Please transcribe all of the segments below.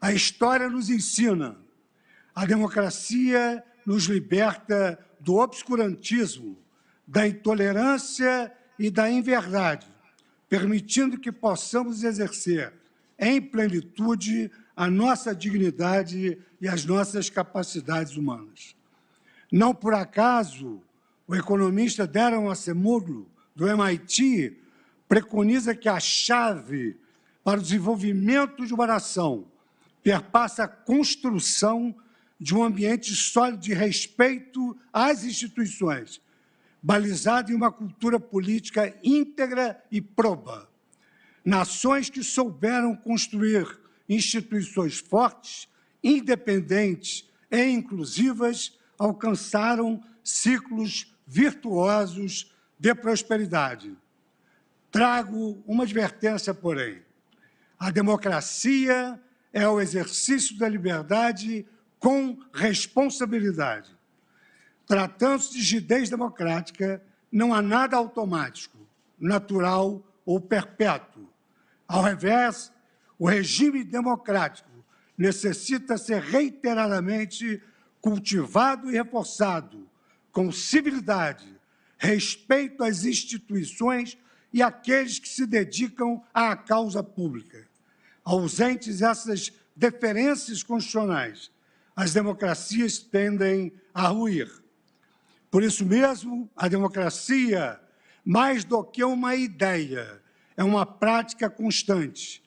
A história nos ensina. A democracia nos liberta do obscurantismo, da intolerância e da inverdade, permitindo que possamos exercer em plenitude a nossa dignidade e as nossas capacidades humanas. Não por acaso, o economista Darren Acemoglu, do MIT, preconiza que a chave para o desenvolvimento de uma nação perpassa a construção de um ambiente sólido de respeito às instituições, balizado em uma cultura política íntegra e proba. Nações que souberam construir instituições fortes, independentes e inclusivas alcançaram ciclos virtuosos de prosperidade. Trago uma advertência, porém. A democracia é o exercício da liberdade com responsabilidade. Tratando-se de rigidez democrática, não há nada automático, natural ou perpétuo. Ao revés, o regime democrático necessita ser reiteradamente cultivado e reforçado, com civilidade, respeito às instituições e àqueles que se dedicam à causa pública. Ausentes essas deferências constitucionais, as democracias tendem a ruir. Por isso mesmo, a democracia, mais do que uma ideia, é uma prática constante.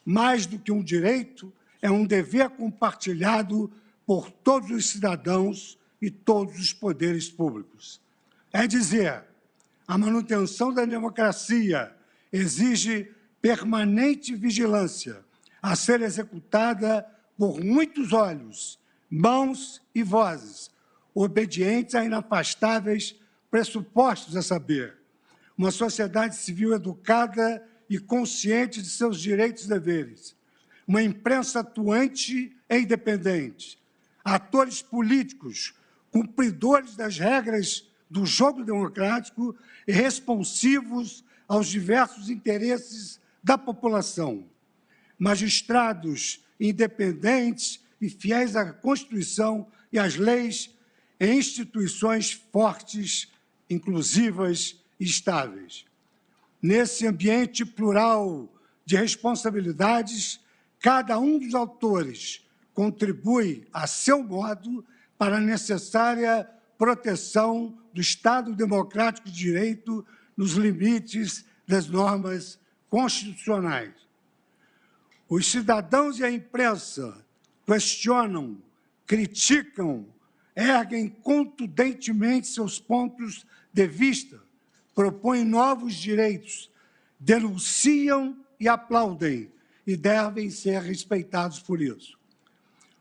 Mais do que um direito, é um dever compartilhado por todos os cidadãos e todos os poderes públicos. É dizer, a manutenção da democracia exige permanente vigilância a ser executada por muitos olhos, mãos e vozes, obedientes a inafastáveis pressupostos a saber, uma sociedade civil educada e consciente de seus direitos e deveres, uma imprensa atuante e independente, atores políticos, cumpridores das regras do jogo democrático e responsivos aos diversos interesses da população, magistrados independentes e fiéis à Constituição e às leis e instituições fortes, inclusivas e estáveis. Nesse ambiente plural de responsabilidades, cada um dos autores contribui, a seu modo, para a necessária proteção do Estado democrático de direito nos limites das normas constitucionais. Os cidadãos e a imprensa questionam, criticam, erguem contundentemente seus pontos de vista, propõem novos direitos, denunciam e aplaudem, e devem ser respeitados por isso.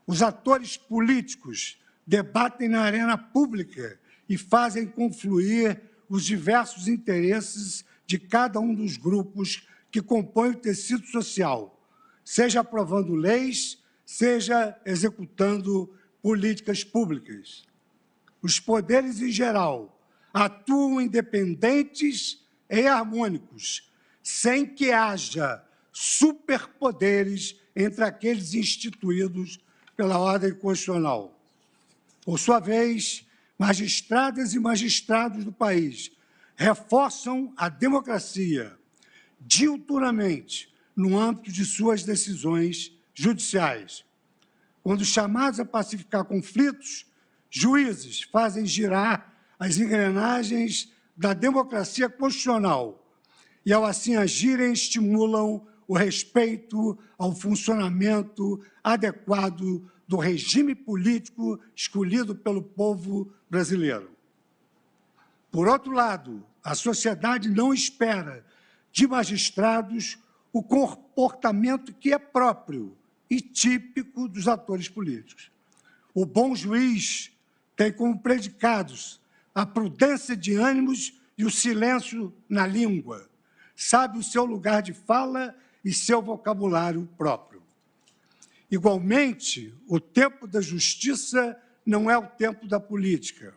Os atores políticos debatem na arena pública e fazem confluir os diversos interesses de cada um dos grupos que compõem o tecido social, seja aprovando leis, seja executando políticas públicas. Os poderes, em geral, atuam independentes e harmônicos, sem que haja superpoderes entre aqueles instituídos pela ordem constitucional. Por sua vez, magistradas e magistrados do país reforçam a democracia diuturnamente no âmbito de suas decisões judiciais. Quando chamados a pacificar conflitos, juízes fazem girar as engrenagens da democracia constitucional e, ao assim agirem, estimulam o respeito ao funcionamento adequado do regime político escolhido pelo povo brasileiro. Por outro lado, a sociedade não espera de magistrados o comportamento que é próprio e típico dos atores políticos. O bom juiz tem como predicados a prudência de ânimos e o silêncio na língua, sabe o seu lugar de fala e seu vocabulário próprio. Igualmente, o tempo da justiça não é o tempo da política.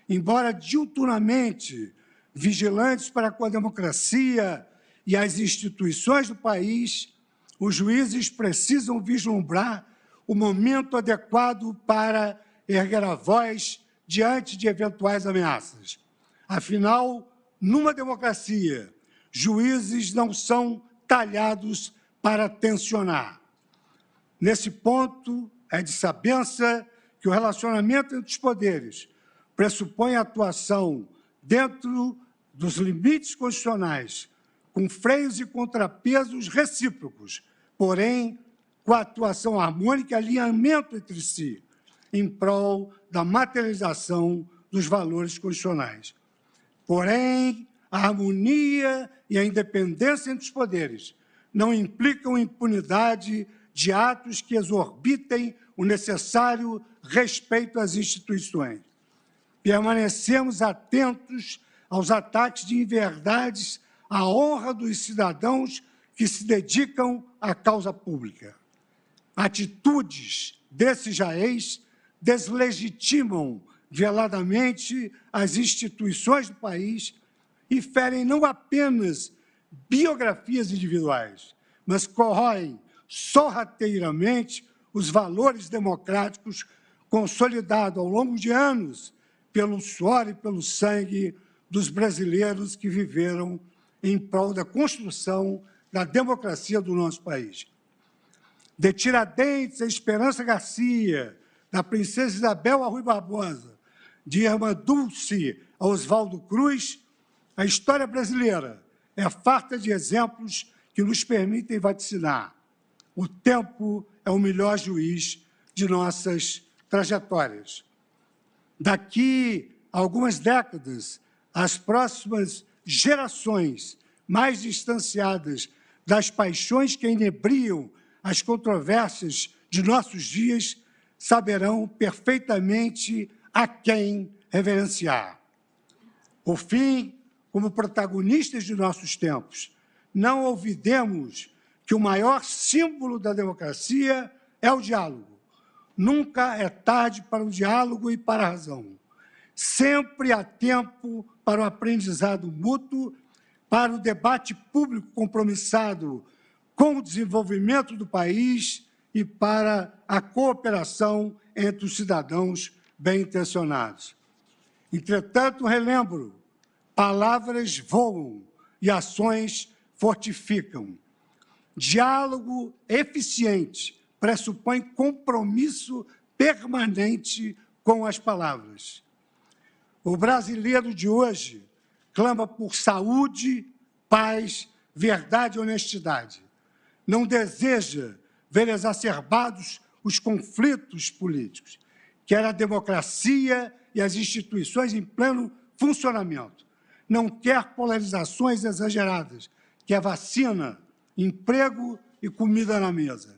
Embora diuturnamente vigilantes para com a democracia e as instituições do país, os juízes precisam vislumbrar o momento adequado para erguer a voz diante de eventuais ameaças. Afinal, numa democracia, juízes não são talhados para tensionar. Nesse ponto, é de sabença que o relacionamento entre os poderes pressupõe a atuação dentro dos limites constitucionais, com freios e contrapesos recíprocos, porém, com a atuação harmônica e alinhamento entre si, em prol da materialização dos valores constitucionais. Porém, a harmonia e a independência entre os poderes não implicam impunidade de atos que exorbitem o necessário respeito às instituições. Permanecemos atentos aos ataques de inverdades à honra dos cidadãos que se dedicam à causa pública. Atitudes desses jaez deslegitimam veladamente as instituições do país e ferem não apenas biografias individuais, mas corroem sorrateiramente os valores democráticos consolidados ao longo de anos pelo suor e pelo sangue dos brasileiros que viveram em prol da construção da democracia do nosso país. De Tiradentes a Esperança Garcia, da Princesa Isabel a Rui Barbosa, de Irmã Dulce a Oswaldo Cruz, a história brasileira é farta de exemplos que nos permitem vaticinar. O tempo é o melhor juiz de nossas trajetórias. Daqui a algumas décadas, as próximas gerações mais distanciadas das paixões que inebriam as controvérsias de nossos dias saberão perfeitamente a quem reverenciar. Por fim, como protagonistas de nossos tempos, não olvidemos que o maior símbolo da democracia é o diálogo. Nunca é tarde para o diálogo e para a razão. Sempre há tempo para o aprendizado mútuo, para o debate público compromissado com o desenvolvimento do país e para a cooperação entre os cidadãos bem-intencionados. Entretanto, relembro, palavras voam e ações fortificam. Diálogo eficiente pressupõe compromisso permanente com as palavras. O brasileiro de hoje clama por saúde, paz, verdade e honestidade. Não deseja ver exacerbados os conflitos políticos, quer a democracia e as instituições em pleno funcionamento. Não quer polarizações exageradas, quer vacina, emprego e comida na mesa.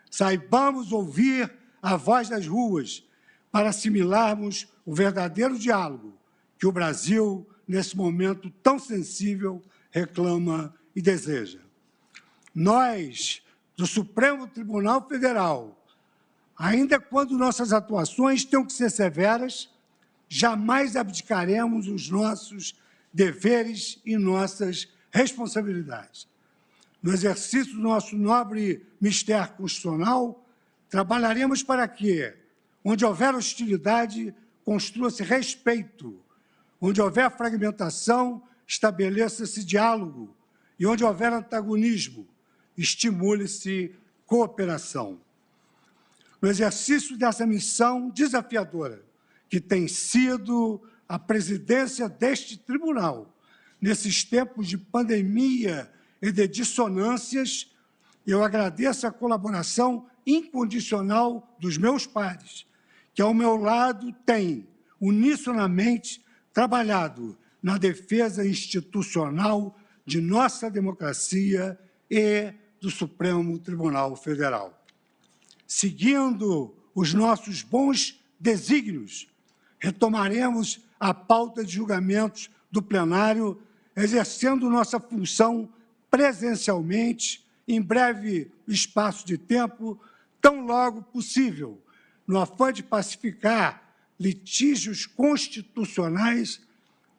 Saibamos ouvir a voz das ruas para assimilarmos o verdadeiro diálogo que o Brasil, nesse momento tão sensível, reclama e deseja. Nós, do Supremo Tribunal Federal, ainda quando nossas atuações tenham que ser severas, jamais abdicaremos os nossos deveres e nossas responsabilidades. No exercício do nosso nobre mistério constitucional, trabalharemos para que, onde houver hostilidade, construa-se respeito, onde houver fragmentação, estabeleça-se diálogo, e onde houver antagonismo, estimule-se cooperação. No exercício dessa missão desafiadora, que tem sido a presidência deste tribunal, nesses tempos de pandemia e de dissonâncias, eu agradeço a colaboração incondicional dos meus pares, que ao meu lado têm, unisonamente, trabalhado na defesa institucional de nossa democracia e do Supremo Tribunal Federal. Seguindo os nossos bons desígnios, retomaremos a pauta de julgamentos do plenário, exercendo nossa função presencialmente, em breve espaço de tempo, tão logo possível, no afã de pacificar litígios constitucionais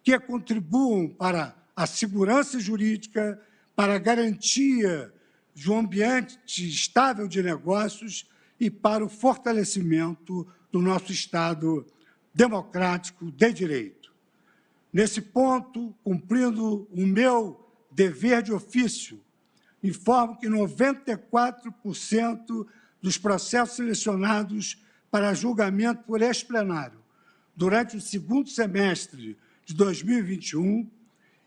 que contribuam para a segurança jurídica, para a garantia de um ambiente estável de negócios e para o fortalecimento do nosso Estado democrático de direito. Nesse ponto, cumprindo o meu dever de ofício, informo que 94% dos processos selecionados para julgamento por este plenário durante o segundo semestre de 2021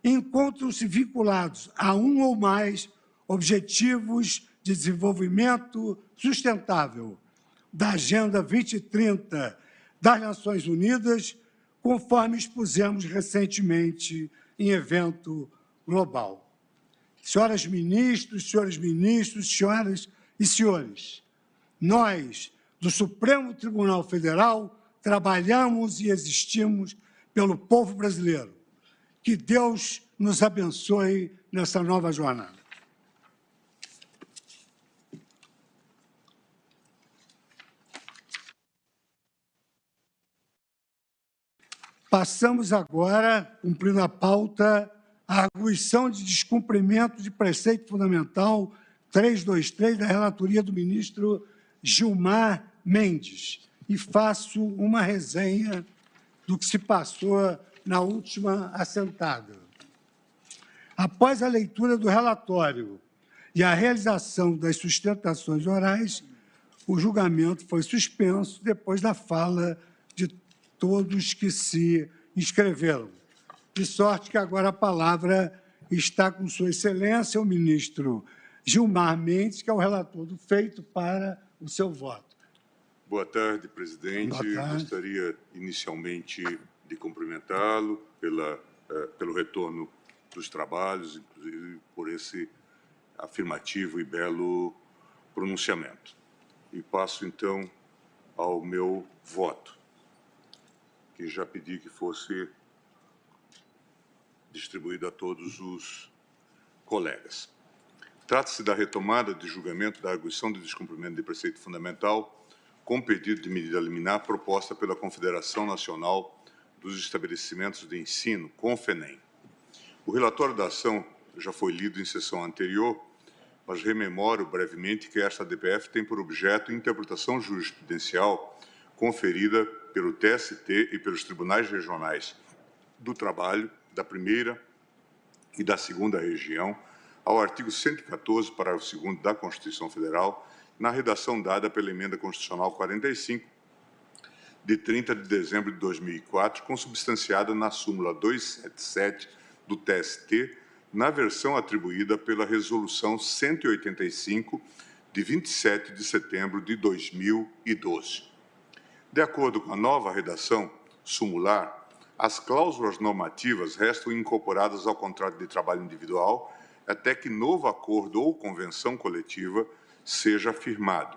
encontram-se vinculados a um ou mais objetivos de desenvolvimento sustentável da Agenda 2030 das Nações Unidas, conforme expusemos recentemente em evento global. Senhoras ministros, senhores ministros, senhoras e senhores, nós, do Supremo Tribunal Federal, trabalhamos e existimos pelo povo brasileiro. Que Deus nos abençoe nessa nova jornada. Passamos agora, cumprindo a pauta, à arguição de descumprimento de preceito fundamental 323 da relatoria do ministro Gilmar Mendes. E faço uma resenha do que se passou na última assentada. Após a leitura do relatório e a realização das sustentações orais, o julgamento foi suspenso depois da fala de todos que se inscreveram. De sorte que agora a palavra está com Sua Excelência, o ministro Gilmar Mendes, que é o relator do feito, para o seu voto. Boa tarde, presidente. Boa tarde. Gostaria inicialmente de cumprimentá-lo pelo retorno dos trabalhos, inclusive por esse afirmativo e belo pronunciamento. E passo, então, ao meu voto, que já pedi que fosse distribuído a todos os colegas. Trata-se da retomada de julgamento da arguição de descumprimento de preceito fundamental com pedido de medida liminar proposta pela Confederação Nacional dos Estabelecimentos de Ensino, CONFENEM. O relatório da ação já foi lido em sessão anterior, mas rememoro brevemente que esta DPF tem por objeto interpretação jurisprudencial conferida pelo TST e pelos Tribunais Regionais do Trabalho da Primeira e da Segunda Região ao artigo 114, parágrafo 2º da Constituição Federal, na redação dada pela Emenda Constitucional 45, de 30 de dezembro de 2004, consubstanciada na súmula 277 do TST, na versão atribuída pela Resolução 185, de 27 de setembro de 2012. De acordo com a nova redação sumular, as cláusulas normativas restam incorporadas ao contrato de trabalho individual até que novo acordo ou convenção coletiva seja firmado.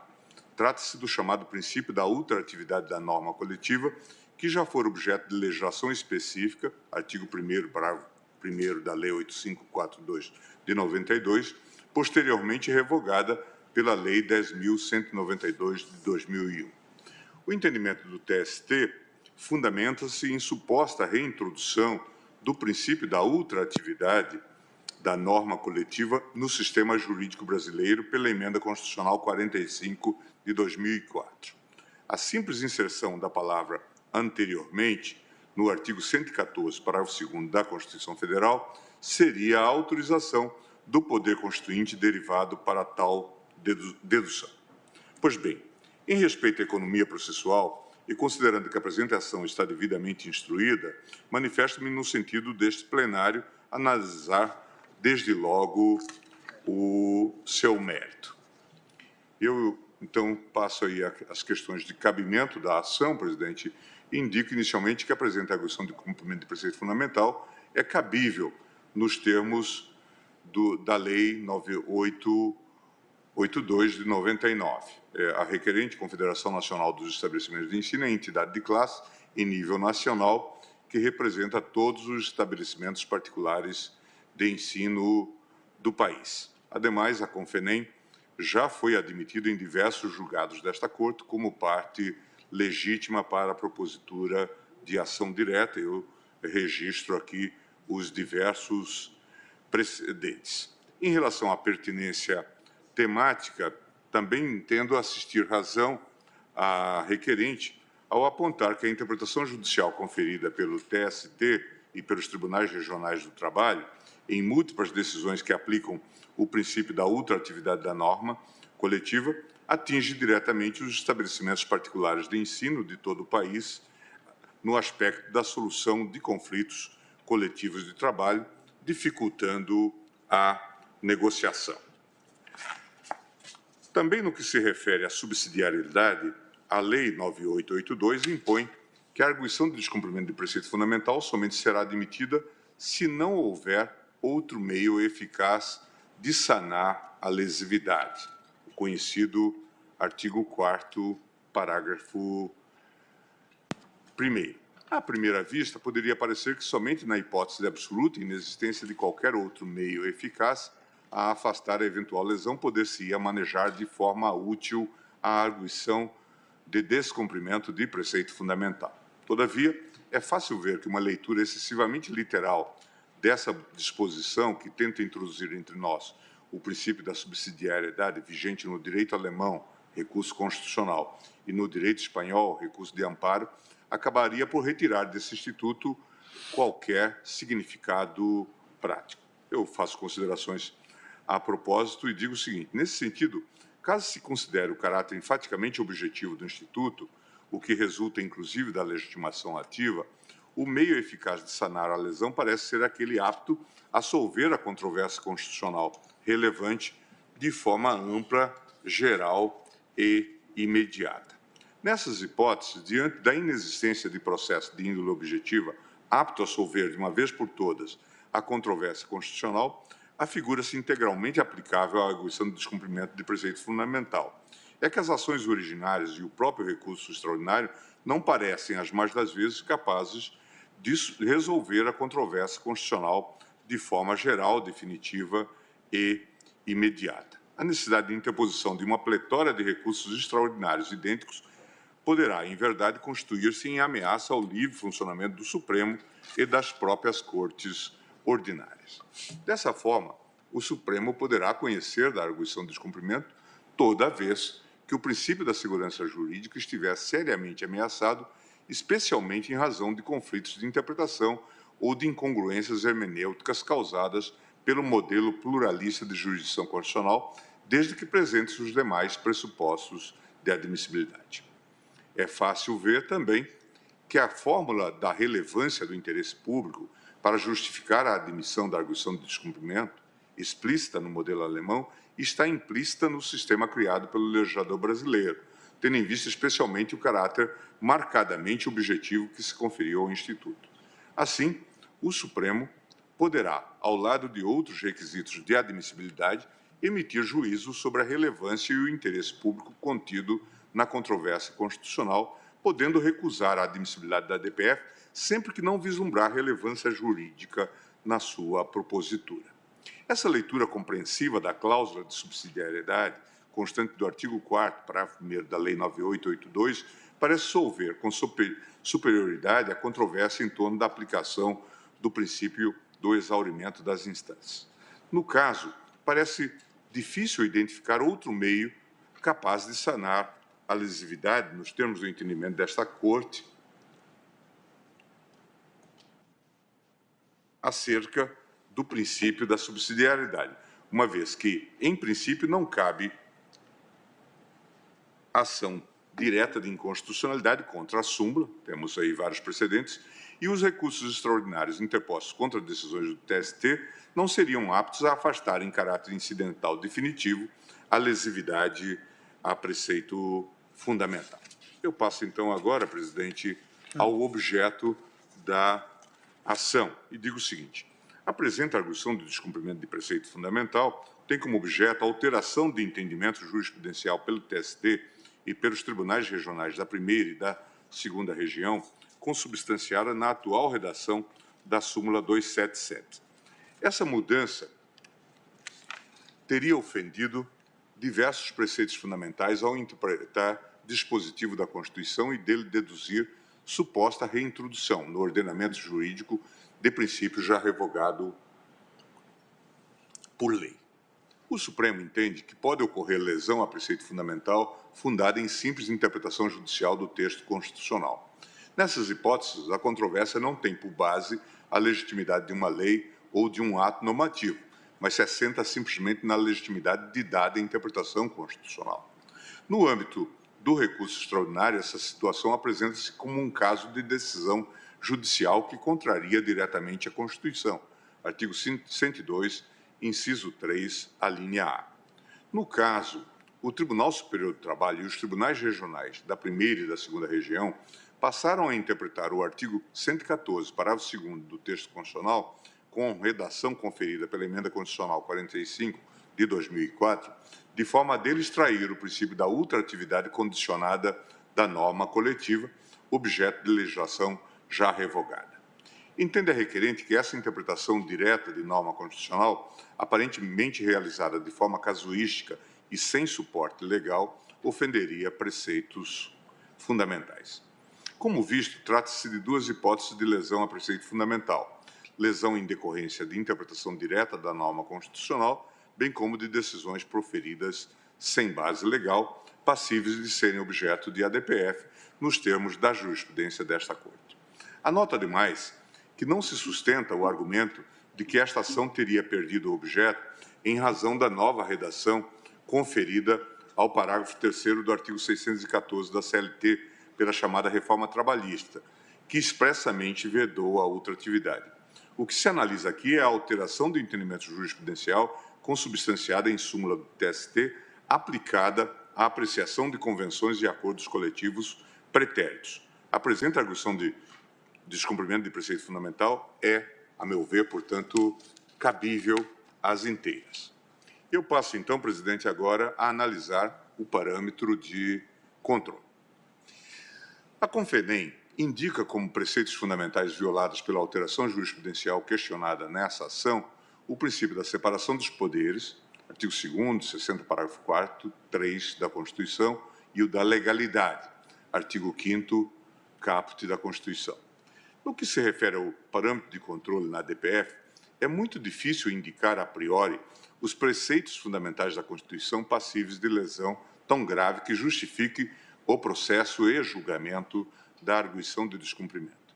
Trata-se do chamado princípio da ultratividade da norma coletiva, que já for objeto de legislação específica, artigo 1º, parágrafo 1º da Lei 8542 de 92, posteriormente revogada pela Lei 10.192 de 2001. O entendimento do TST fundamenta-se em suposta reintrodução do princípio da ultratividade da norma coletiva no sistema jurídico brasileiro pela Emenda Constitucional 45 de 2004. A simples inserção da palavra anteriormente no artigo 114, parágrafo 2º da Constituição Federal seria a autorização do poder constituinte derivado para tal dedução. Pois bem, em respeito à economia processual e considerando que a apresentação está devidamente instruída, manifesto-me no sentido deste plenário analisar desde logo o seu mérito. Eu, então, passo aí as questões de cabimento da ação, presidente, e indico inicialmente que a presente arguição de cumprimento de preceito fundamental é cabível nos termos da Lei 9882 de 99. A requerente Confederação Nacional dos Estabelecimentos de Ensino é entidade de classe em nível nacional que representa todos os estabelecimentos particulares de ensino do país. Ademais, a CONFENEM já foi admitida em diversos julgados desta Corte como parte legítima para a propositura de ação direta. Eu registro aqui os diversos precedentes. Em relação à pertinência temática, também entendo assistir razão à requerente ao apontar que a interpretação judicial conferida pelo TST e pelos Tribunais Regionais do Trabalho, em múltiplas decisões que aplicam o princípio da ultraatividade da norma coletiva, atinge diretamente os estabelecimentos particulares de ensino de todo o país no aspecto da solução de conflitos coletivos de trabalho, dificultando a negociação. Também no que se refere à subsidiariedade, a Lei 9882 impõe que a arguição de descumprimento de preceito fundamental somente será admitida se não houver outro meio eficaz de sanar a lesividade, o conhecido artigo 4º, parágrafo 1º. À primeira vista, poderia parecer que somente na hipótese de absoluta inexistência de qualquer outro meio eficaz a afastar a eventual lesão, poder-se-ia manejar de forma útil a arguição de descumprimento de preceito fundamental. Todavia, é fácil ver que uma leitura excessivamente literal dessa disposição, que tenta introduzir entre nós o princípio da subsidiariedade vigente no direito alemão, recurso constitucional, e no direito espanhol, recurso de amparo, acabaria por retirar desse instituto qualquer significado prático. Eu faço considerações a propósito e digo o seguinte: nesse sentido, caso se considere o caráter enfaticamente objetivo do Instituto, o que resulta inclusive da legitimação ativa, o meio eficaz de sanar a lesão parece ser aquele apto a solver a controvérsia constitucional relevante de forma ampla, geral e imediata. Nessas hipóteses, diante da inexistência de processo de índole objetiva apto a solver de uma vez por todas a controvérsia constitucional, afigura-se integralmente aplicável à arguição de descumprimento de preceito fundamental. É que as ações originárias e o próprio recurso extraordinário não parecem, as mais das vezes, capazes de resolver a controvérsia constitucional de forma geral, definitiva e imediata. A necessidade de interposição de uma pletora de recursos extraordinários idênticos poderá, em verdade, constituir-se em ameaça ao livre funcionamento do Supremo e das próprias Cortes ordinárias. Dessa forma, o Supremo poderá conhecer da arguição de descumprimento toda vez que o princípio da segurança jurídica estiver seriamente ameaçado, especialmente em razão de conflitos de interpretação ou de incongruências hermenêuticas causadas pelo modelo pluralista de jurisdição constitucional, desde que presentes os demais pressupostos de admissibilidade. É fácil ver também que a fórmula da relevância do interesse público para justificar a admissão da arguição de descumprimento, explícita no modelo alemão, está implícita no sistema criado pelo legislador brasileiro, tendo em vista especialmente o caráter marcadamente objetivo que se conferiu ao Instituto. Assim, o Supremo poderá, ao lado de outros requisitos de admissibilidade, emitir juízo sobre a relevância e o interesse público contido na controvérsia constitucional, podendo recusar a admissibilidade da DPF sempre que não vislumbrar relevância jurídica na sua propositura. Essa leitura compreensiva da cláusula de subsidiariedade, constante do artigo 4º, parágrafo 1º da Lei 9882, parece solver com superioridade a controvérsia em torno da aplicação do princípio do exaurimento das instâncias. No caso, parece difícil identificar outro meio capaz de sanar a lesividade, nos termos do entendimento desta Corte, acerca do princípio da subsidiariedade, uma vez que, em princípio, não cabe ação direta de inconstitucionalidade contra a súmula, temos aí vários precedentes, e os recursos extraordinários interpostos contra decisões do TST não seriam aptos a afastar em caráter incidental definitivo a lesividade a preceito fundamental. Eu passo, então, agora, presidente, ao objeto da ação e digo o seguinte: a presente arguição de descumprimento de preceito fundamental tem como objeto a alteração de entendimento jurisprudencial pelo TST e pelos tribunais regionais da primeira e da segunda região, consubstanciada na atual redação da súmula 277. Essa mudança teria ofendido diversos preceitos fundamentais ao interpretar dispositivo da Constituição e dele deduzir suposta reintrodução no ordenamento jurídico de princípio já revogado por lei. O Supremo entende que pode ocorrer lesão a preceito fundamental fundada em simples interpretação judicial do texto constitucional. Nessas hipóteses, a controvérsia não tem por base a legitimidade de uma lei ou de um ato normativo, mas se assenta simplesmente na legitimidade de dada interpretação constitucional. No âmbito do recurso extraordinário, essa situação apresenta-se como um caso de decisão judicial que contraria diretamente a Constituição. Artigo 102, inciso 3, a linha A. No caso, o Tribunal Superior do Trabalho e os tribunais regionais da primeira e da segunda região passaram a interpretar o artigo 114, parágrafo 2º do texto constitucional, com redação conferida pela Emenda Constitucional 45 de 2004, de forma a dele extrair o princípio da ultratividade condicionada da norma coletiva, objeto de legislação já revogada. Entende a requerente que essa interpretação direta de norma constitucional, aparentemente realizada de forma casuística e sem suporte legal, ofenderia preceitos fundamentais. Como visto, trata-se de duas hipóteses de lesão a preceito fundamental: lesão em decorrência de interpretação direta da norma constitucional, bem como de decisões proferidas sem base legal, passíveis de serem objeto de ADPF, nos termos da jurisprudência desta Corte. Anota, ademais, que não se sustenta o argumento de que esta ação teria perdido o objeto em razão da nova redação conferida ao parágrafo 3º do artigo 614 da CLT pela chamada reforma trabalhista, que expressamente vedou a ultratividade. O que se analisa aqui é a alteração do entendimento jurisprudencial consubstanciada em súmula do TST, aplicada à apreciação de convenções e acordos coletivos pretéritos. A presente arguição de descumprimento de preceito fundamental é, a meu ver, portanto, cabível às inteiras. Eu passo, então, presidente, agora a analisar o parâmetro de controle. A Confedem indica como preceitos fundamentais violados pela alteração jurisprudencial questionada nessa ação o princípio da separação dos poderes, artigo 2º, 60, parágrafo 4º, 3 da Constituição, e o da legalidade, artigo 5º, caput da Constituição. No que se refere ao parâmetro de controle na ADPF, é muito difícil indicar a priori os preceitos fundamentais da Constituição passíveis de lesão tão grave que justifique o processo e julgamento da arguição de descumprimento.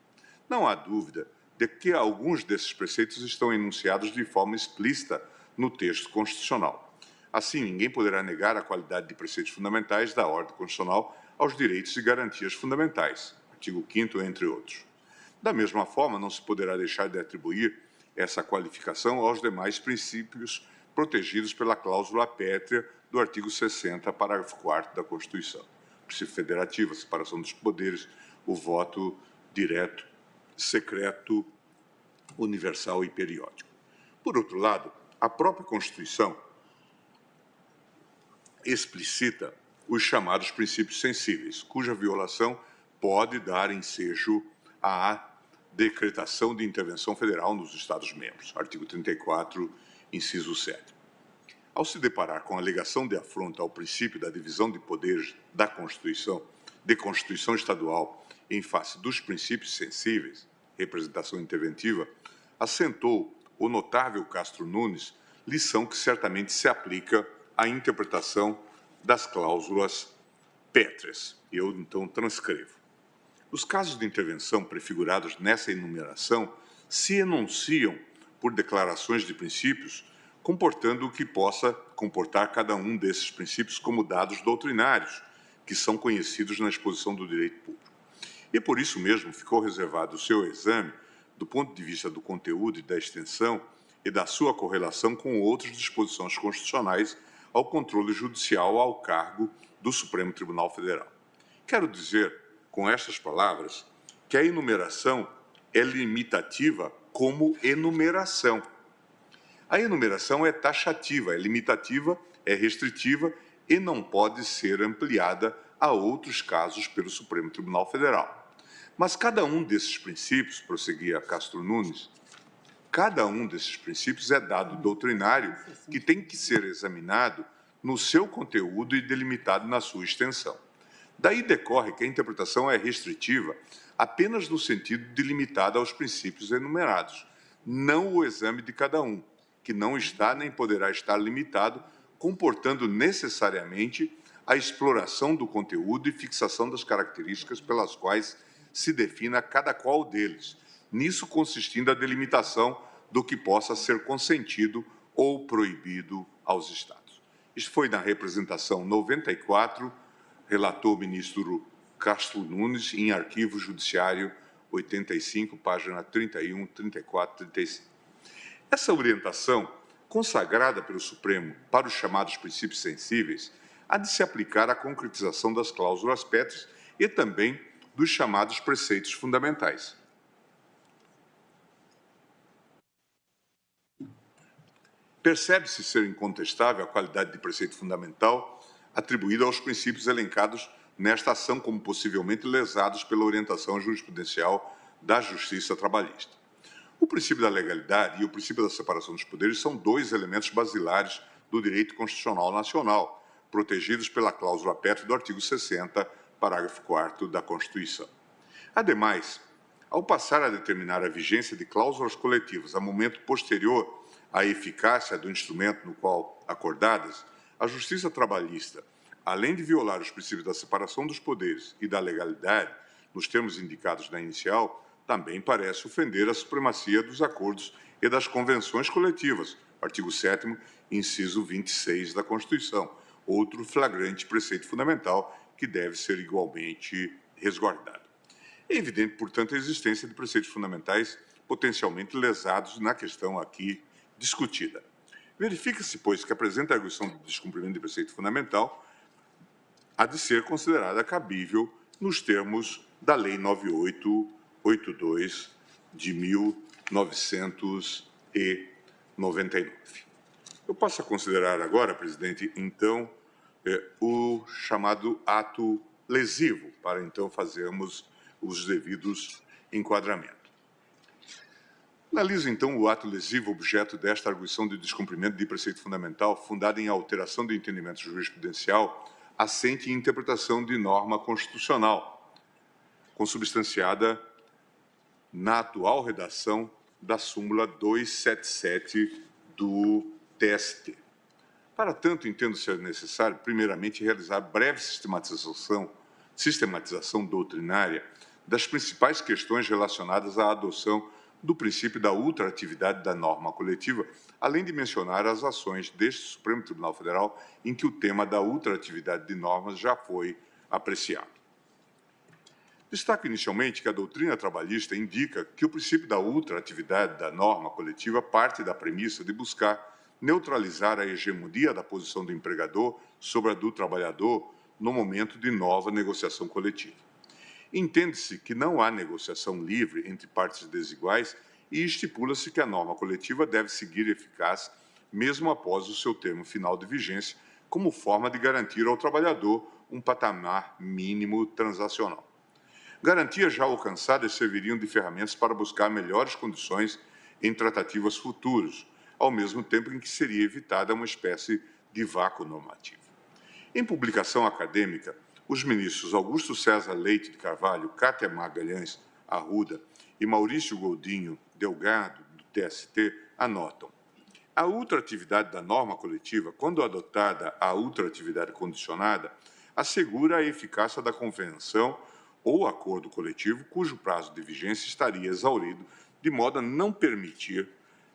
Não há dúvida de que alguns desses preceitos estão enunciados de forma explícita no texto constitucional. Assim, ninguém poderá negar a qualidade de preceitos fundamentais da ordem constitucional aos direitos e garantias fundamentais, artigo 5º, entre outros. Da mesma forma, não se poderá deixar de atribuir essa qualificação aos demais princípios protegidos pela cláusula pétrea do artigo 60, parágrafo 4º da Constituição. O princípio federativo, a separação dos poderes, o voto direto, secreto, universal e periódico. Por outro lado, a própria Constituição explicita os chamados princípios sensíveis, cuja violação pode dar ensejo à decretação de intervenção federal nos Estados-membros, artigo 34, inciso 7. Ao se deparar com a alegação de afronta ao princípio da divisão de poderes da Constituição, de Constituição estadual, em face dos princípios sensíveis, representação interventiva, assentou o notável Castro Nunes lição que certamente se aplica à interpretação das cláusulas pétreas. Eu, então, transcrevo. Os casos de intervenção prefigurados nessa enumeração se enunciam por declarações de princípios, comportando o que possa comportar cada um desses princípios como dados doutrinários, que são conhecidos na exposição do direito público. E por isso mesmo ficou reservado o seu exame, do ponto de vista do conteúdo e da extensão, e da sua correlação com outras disposições constitucionais ao controle judicial ao cargo do Supremo Tribunal Federal. Quero dizer, com estas palavras, que a enumeração é limitativa como enumeração. A enumeração é taxativa, é limitativa, é restritiva e não pode ser ampliada a outros casos pelo Supremo Tribunal Federal. Mas cada um desses princípios, prosseguia Castro Nunes, cada um desses princípios é dado doutrinário que tem que ser examinado no seu conteúdo e delimitado na sua extensão. Daí decorre que a interpretação é restritiva apenas no sentido de limitada aos princípios enumerados, não o exame de cada um, que não está nem poderá estar limitado, comportando necessariamente a exploração do conteúdo e fixação das características pelas quais se defina cada qual deles, nisso consistindo a delimitação do que possa ser consentido ou proibido aos Estados. Isto foi na representação 94, relatou o ministro Castro Nunes, em Arquivo Judiciário 85, página 31, 34, 35. Essa orientação, consagrada pelo Supremo para os chamados princípios sensíveis, há de se aplicar à concretização das cláusulas pétreas e também dos chamados preceitos fundamentais. Percebe-se ser incontestável a qualidade de preceito fundamental atribuída aos princípios elencados nesta ação como possivelmente lesados pela orientação jurisprudencial da Justiça Trabalhista. O princípio da legalidade e o princípio da separação dos poderes são dois elementos basilares do direito constitucional nacional, protegidos pela cláusula pétrea do artigo 60, parágrafo 4º da Constituição. Ademais, ao passar a determinar a vigência de cláusulas coletivas a momento posterior à eficácia do instrumento no qual acordadas, a Justiça Trabalhista, além de violar os princípios da separação dos poderes e da legalidade, nos termos indicados na inicial, também parece ofender a supremacia dos acordos e das convenções coletivas, artigo 7º, inciso 26 da Constituição, outro flagrante preceito fundamental que deve ser igualmente resguardado. É evidente, portanto, a existência de preceitos fundamentais potencialmente lesados na questão aqui discutida. Verifica-se, pois, que a presente arguição de descumprimento de preceito fundamental há de ser considerada cabível nos termos da Lei 9882 de 1999. Eu passo a considerar agora, presidente, então, o chamado ato lesivo, para então fazermos os devidos enquadramentos. Analiso, então, o ato lesivo objeto desta arguição de descumprimento de preceito fundamental, fundada em alteração do entendimento jurisprudencial, assente em interpretação de norma constitucional, consubstanciada na atual redação da súmula 277 do TST. Para tanto, entendo ser necessário, primeiramente, realizar breve sistematização doutrinária das principais questões relacionadas à adoção do princípio da ultraatividade da norma coletiva, além de mencionar as ações deste Supremo Tribunal Federal em que o tema da ultraatividade de normas já foi apreciado. Destaco inicialmente que a doutrina trabalhista indica que o princípio da ultraatividade da norma coletiva parte da premissa de buscar neutralizar a hegemonia da posição do empregador sobre a do trabalhador no momento de nova negociação coletiva. Entende-se que não há negociação livre entre partes desiguais e estipula-se que a norma coletiva deve seguir eficaz mesmo após o seu termo final de vigência, como forma de garantir ao trabalhador um patamar mínimo transacional. Garantias já alcançadas serviriam de ferramentas para buscar melhores condições em tratativas futuras, ao mesmo tempo em que seria evitada uma espécie de vácuo normativo. Em publicação acadêmica, os ministros Augusto César Leite de Carvalho, Cátia Magalhães Arruda e Maurício Godinho Delgado, do TST, anotam: a ultraatividade da norma coletiva, quando adotada a ultraatividade condicionada, assegura a eficácia da convenção ou acordo coletivo cujo prazo de vigência estaria exaurido, de modo a não permitir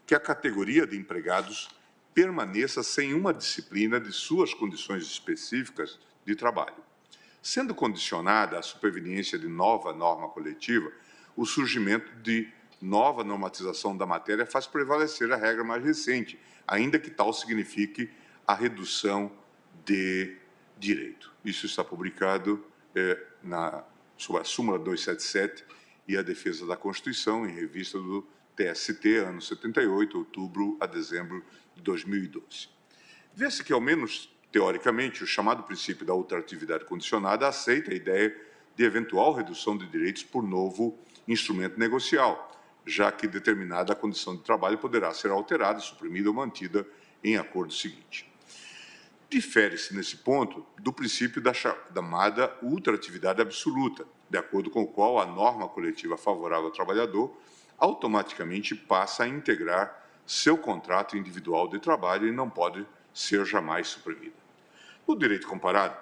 que a categoria de empregados permaneça sem uma disciplina de suas condições específicas de trabalho. Sendo condicionada à superveniência de nova norma coletiva, o surgimento de nova normatização da matéria faz prevalecer a regra mais recente, ainda que tal signifique a redução de direito. Isso está publicado sob a súmula 277 e a defesa da Constituição, em revista do TST, ano 78, outubro a dezembro de 2012. Vê-se que, ao menos teoricamente, o chamado princípio da ultraatividade condicionada aceita a ideia de eventual redução de direitos por novo instrumento negocial, já que determinada condição de trabalho poderá ser alterada, suprimida ou mantida em acordo seguinte. Difere-se, nesse ponto, do princípio da chamada ultraatividade absoluta, de acordo com o qual a norma coletiva favorável ao trabalhador automaticamente passa a integrar seu contrato individual de trabalho e não pode ser jamais suprimida. No direito comparado,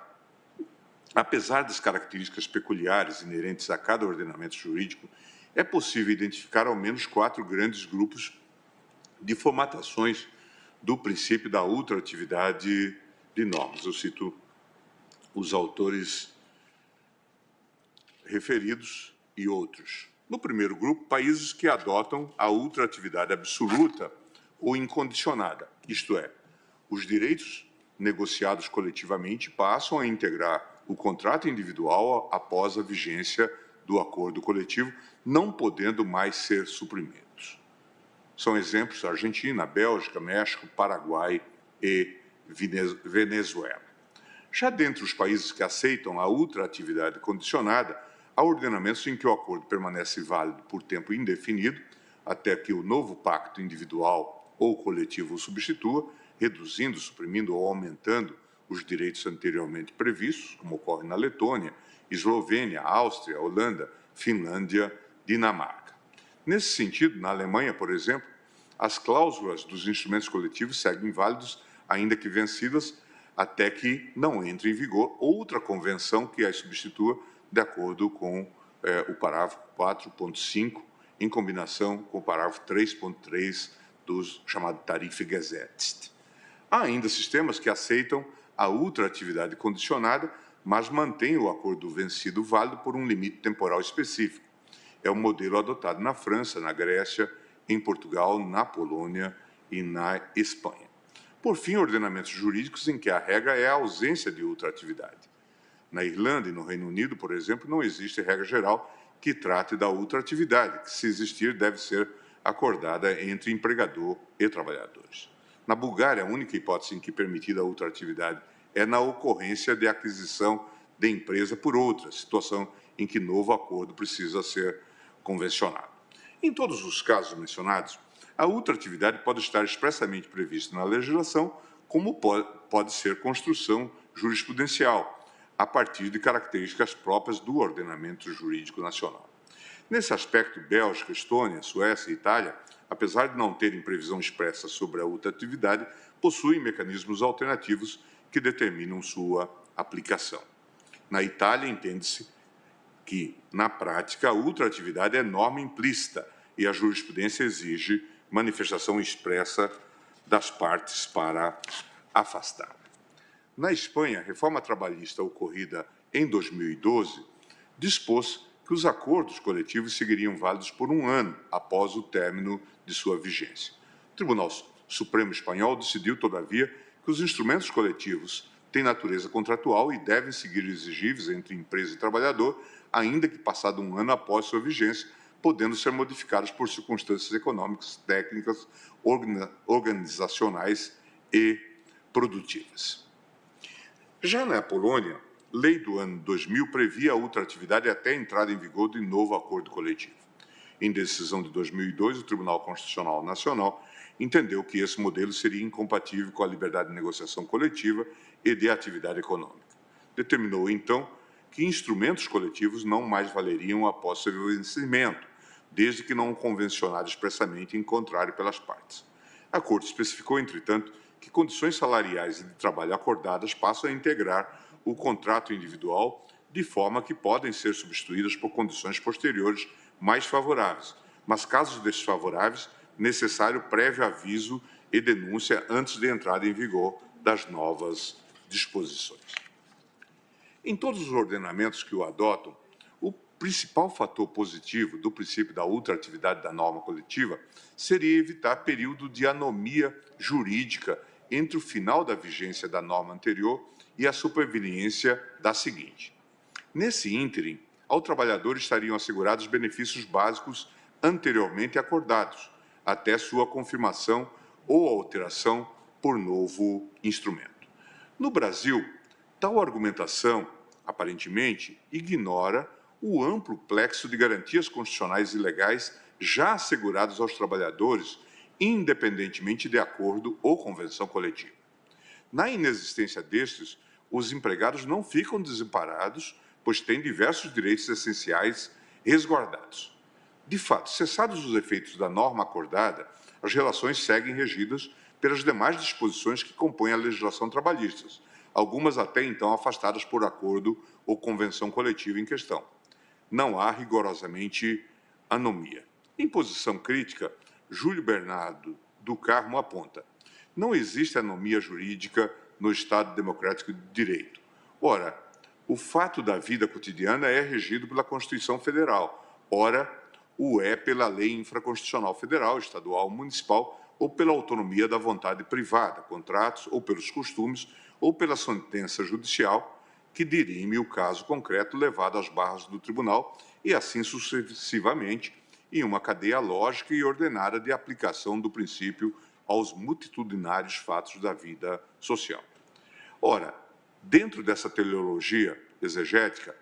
apesar das características peculiares inerentes a cada ordenamento jurídico, é possível identificar ao menos 4 grandes grupos de formatações do princípio da ultratividade de normas. Eu cito os autores referidos e outros. No primeiro grupo, países que adotam a ultratividade absoluta ou incondicionada, isto é, os direitos negociados coletivamente passam a integrar o contrato individual após a vigência do acordo coletivo, não podendo mais ser suprimidos. São exemplos Argentina, Bélgica, México, Paraguai e Venezuela. Já dentre os países que aceitam a ultratividade condicionada, há ordenamentos em que o acordo permanece válido por tempo indefinido, até que o novo pacto individual ou coletivo o substitua, reduzindo, suprimindo ou aumentando os direitos anteriormente previstos, como ocorre na Letônia, Eslovênia, Áustria, Holanda, Finlândia, Dinamarca. Nesse sentido, na Alemanha, por exemplo, as cláusulas dos instrumentos coletivos seguem válidos, ainda que vencidas, até que não entre em vigor outra convenção que as substitua, de acordo com o parágrafo 4.5, em combinação com o parágrafo 3.3 do chamado Tarifgesetz. Há ainda sistemas que aceitam a ultratividade condicionada, mas mantêm o acordo vencido válido por um limite temporal específico. É o modelo adotado na França, na Grécia, em Portugal, na Polônia e na Espanha. Por fim, ordenamentos jurídicos em que a regra é a ausência de ultratividade. Na Irlanda e no Reino Unido, por exemplo, não existe regra geral que trate da ultratividade, que, se existir, deve ser acordada entre empregador e trabalhadores. Na Bulgária, a única hipótese em que permitida a ultratividade é na ocorrência de aquisição de empresa por outra, situação em que novo acordo precisa ser convencionado. Em todos os casos mencionados, a ultratividade pode estar expressamente prevista na legislação, como pode ser construção jurisprudencial, a partir de características próprias do ordenamento jurídico nacional. Nesse aspecto, Bélgica, Estônia, Suécia e Itália, apesar de não terem previsão expressa sobre a ultratividade, possuem mecanismos alternativos que determinam sua aplicação. Na Itália, entende-se que, na prática, a ultratividade é norma implícita e a jurisprudência exige manifestação expressa das partes para afastar. Na Espanha, a reforma trabalhista ocorrida em 2012 dispôs que os acordos coletivos seguiriam válidos por 1 ano após o término de sua vigência. O Tribunal Supremo Espanhol decidiu, todavia, que os instrumentos coletivos têm natureza contratual e devem seguir exigíveis entre empresa e trabalhador, ainda que passado 1 ano após sua vigência, podendo ser modificados por circunstâncias econômicas, técnicas, organizacionais e produtivas. Já na Polônia, lei do ano 2000 previa a ultratividade até a entrada em vigor de novo acordo coletivo. Em decisão de 2002, o Tribunal Constitucional Nacional entendeu que esse modelo seria incompatível com a liberdade de negociação coletiva e de atividade econômica. Determinou, então, que instrumentos coletivos não mais valeriam após seu vencimento, desde que não convencionado expressamente em contrário pelas partes. A Corte especificou, entretanto, que condições salariais e de trabalho acordadas passam a integrar o contrato individual, de forma que podem ser substituídas por condições posteriores mais favoráveis, mas casos desfavoráveis, necessário prévio aviso e denúncia antes de entrada em vigor das novas disposições. Em todos os ordenamentos que o adotam, o principal fator positivo do princípio da ultratividade da norma coletiva seria evitar período de anomia jurídica entre o final da vigência da norma anterior e a superveniência da seguinte. Nesse ínterim, ao trabalhador estariam assegurados benefícios básicos anteriormente acordados, até sua confirmação ou alteração por novo instrumento. No Brasil, tal argumentação, aparentemente, ignora o amplo plexo de garantias constitucionais e legais já assegurados aos trabalhadores, independentemente de acordo ou convenção coletiva. Na inexistência destes, os empregados não ficam desamparados, pois têm diversos direitos essenciais resguardados. De fato, cessados os efeitos da norma acordada, as relações seguem regidas pelas demais disposições que compõem a legislação trabalhista, algumas até então afastadas por acordo ou convenção coletiva em questão. Não há rigorosamente anomia. Em posição crítica, Júlio Bernardo do Carmo aponta: não existe anomia jurídica no Estado Democrático de Direito. Ora, o fato da vida cotidiana é regido pela Constituição Federal, ora, o é pela lei infraconstitucional federal, estadual, municipal ou pela autonomia da vontade privada, contratos ou pelos costumes ou pela sentença judicial que dirime o caso concreto levado às barras do tribunal e assim sucessivamente em uma cadeia lógica e ordenada de aplicação do princípio aos multitudinários fatos da vida social. Ora, dentro dessa teleologia exegética,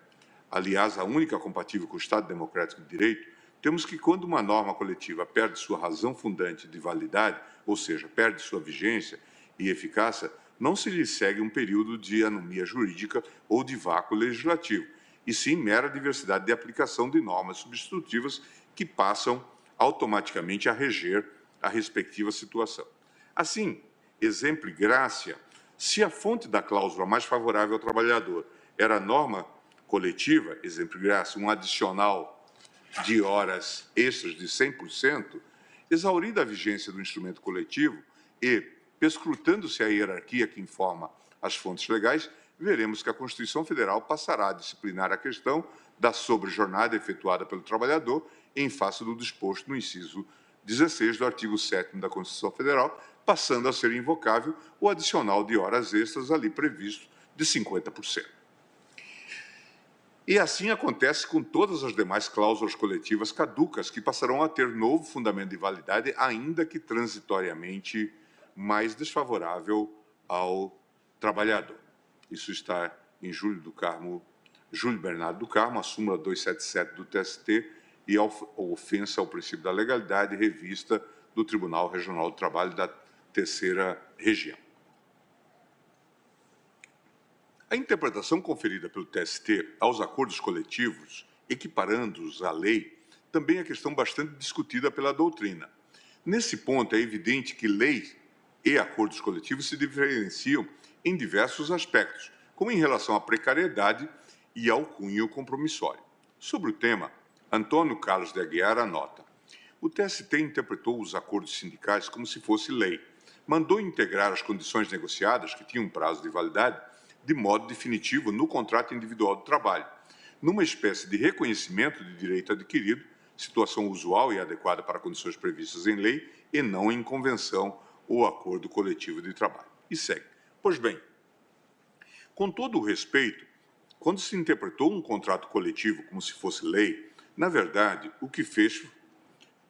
aliás, a única compatível com o Estado Democrático de Direito, temos que, quando uma norma coletiva perde sua razão fundante de validade, ou seja, perde sua vigência e eficácia, não se lhe segue um período de anomia jurídica ou de vácuo legislativo, e sim mera diversidade de aplicação de normas substitutivas que passam automaticamente a reger a respectiva situação. Assim, exemplo grácia, se a fonte da cláusula mais favorável ao trabalhador era a norma coletiva, exemplo grácia, um adicional de horas extras de 100%, exaurida a vigência do instrumento coletivo e perscrutando-se a hierarquia que informa as fontes legais, veremos que a Constituição Federal passará a disciplinar a questão da sobrejornada efetuada pelo trabalhador em face do disposto no inciso 16 do artigo 7º da Constituição Federal, passando a ser invocável o adicional de horas extras ali previsto de 50%. E assim acontece com todas as demais cláusulas coletivas caducas que passarão a ter novo fundamento de validade, ainda que transitoriamente mais desfavorável ao trabalhador. Isso está em Júlio Bernardo do Carmo, a súmula 277 do TST e a ofensa ao princípio da legalidade, revista do Tribunal Regional do Trabalho da Terceira Região. A interpretação conferida pelo TST aos acordos coletivos, equiparando-os à lei, também é questão bastante discutida pela doutrina. Nesse ponto, é evidente que lei e acordos coletivos se diferenciam em diversos aspectos, como em relação à precariedade e ao cunho compromissório. Sobre o tema, Antônio Carlos de Aguiar anota: o TST interpretou os acordos sindicais como se fosse lei, mandou integrar as condições negociadas, que tinham prazo de validade, de modo definitivo no contrato individual de trabalho, numa espécie de reconhecimento de direito adquirido, situação usual e adequada para condições previstas em lei e não em convenção ou acordo coletivo de trabalho. E segue. Pois bem, com todo o respeito, quando se interpretou um contrato coletivo como se fosse lei, na verdade, o que fez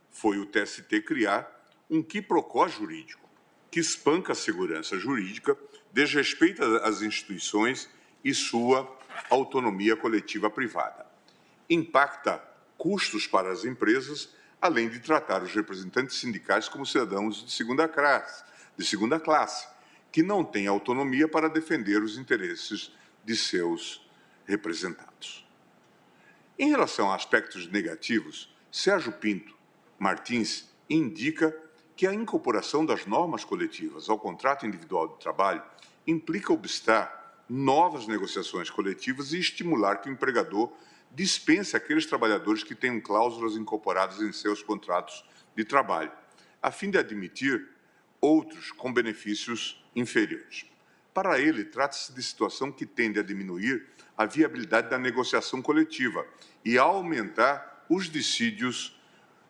foi o TST criar um quiprocó jurídico, que espanca a segurança jurídica, desrespeita as instituições e sua autonomia coletiva privada. Impacta custos para as empresas, além de tratar os representantes sindicais como cidadãos de segunda classe, que não têm autonomia para defender os interesses de seus representados. Em relação a aspectos negativos, Sérgio Pinto Martins indica que a incorporação das normas coletivas ao contrato individual de trabalho implica obstar novas negociações coletivas e estimular que o empregador dispense aqueles trabalhadores que tenham cláusulas incorporadas em seus contratos de trabalho, a fim de admitir outros com benefícios inferiores. Para ele, trata-se de situação que tende a diminuir a viabilidade da negociação coletiva e a aumentar os dissídios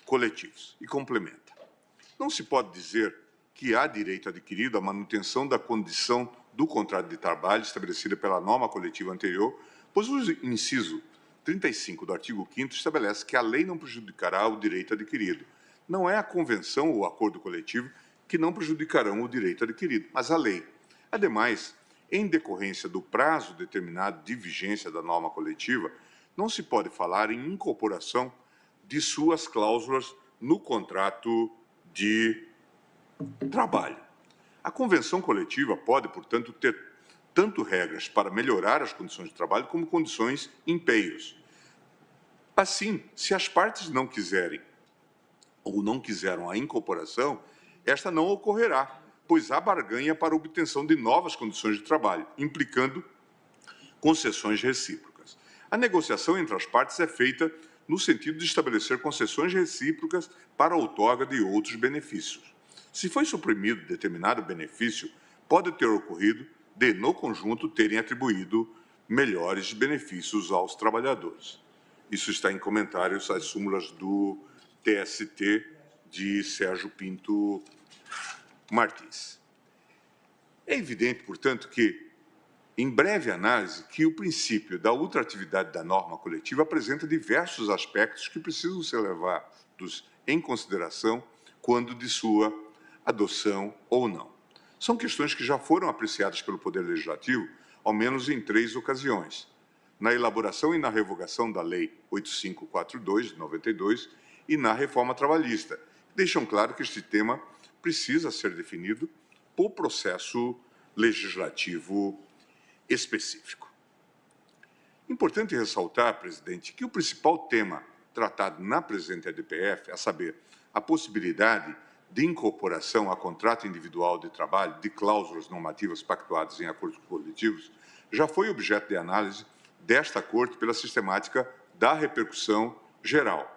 coletivos. E complementa: não se pode dizer que há direito adquirido à manutenção da condição do contrato de trabalho estabelecida pela norma coletiva anterior, pois o inciso 35 do artigo 5º estabelece que a lei não prejudicará o direito adquirido. Não é a convenção ou acordo coletivo que não prejudicarão o direito adquirido, mas a lei. Ademais, em decorrência do prazo determinado de vigência da norma coletiva, não se pode falar em incorporação de suas cláusulas no contrato de trabalho. A convenção coletiva pode, portanto, ter tanto regras para melhorar as condições de trabalho como condições empeios. Assim, se as partes não quiserem ou não quiseram a incorporação, esta não ocorrerá, pois há barganha para obtenção de novas condições de trabalho, implicando concessões recíprocas. A negociação entre as partes é feita no sentido de estabelecer concessões recíprocas para a outorga de outros benefícios. Se foi suprimido determinado benefício, pode ter ocorrido de, no conjunto, terem atribuído melhores benefícios aos trabalhadores. Isso está em comentários às súmulas do TST de Sérgio Pinto Martins. É evidente, portanto, que, em breve análise, que o princípio da ultratividade da norma coletiva apresenta diversos aspectos que precisam ser levados em consideração quando de sua adoção ou não. São questões que já foram apreciadas pelo Poder Legislativo, ao menos em 3 ocasiões: na elaboração e na revogação da Lei 8542, de 92, e na reforma trabalhista, que deixam claro que este tema precisa ser definido por processo legislativo específico. Importante ressaltar, presidente, que o principal tema tratado na presente EDPF, a saber, a possibilidade de incorporação a contrato individual de trabalho de cláusulas normativas pactuadas em acordos coletivos, já foi objeto de análise desta Corte pela sistemática da repercussão geral.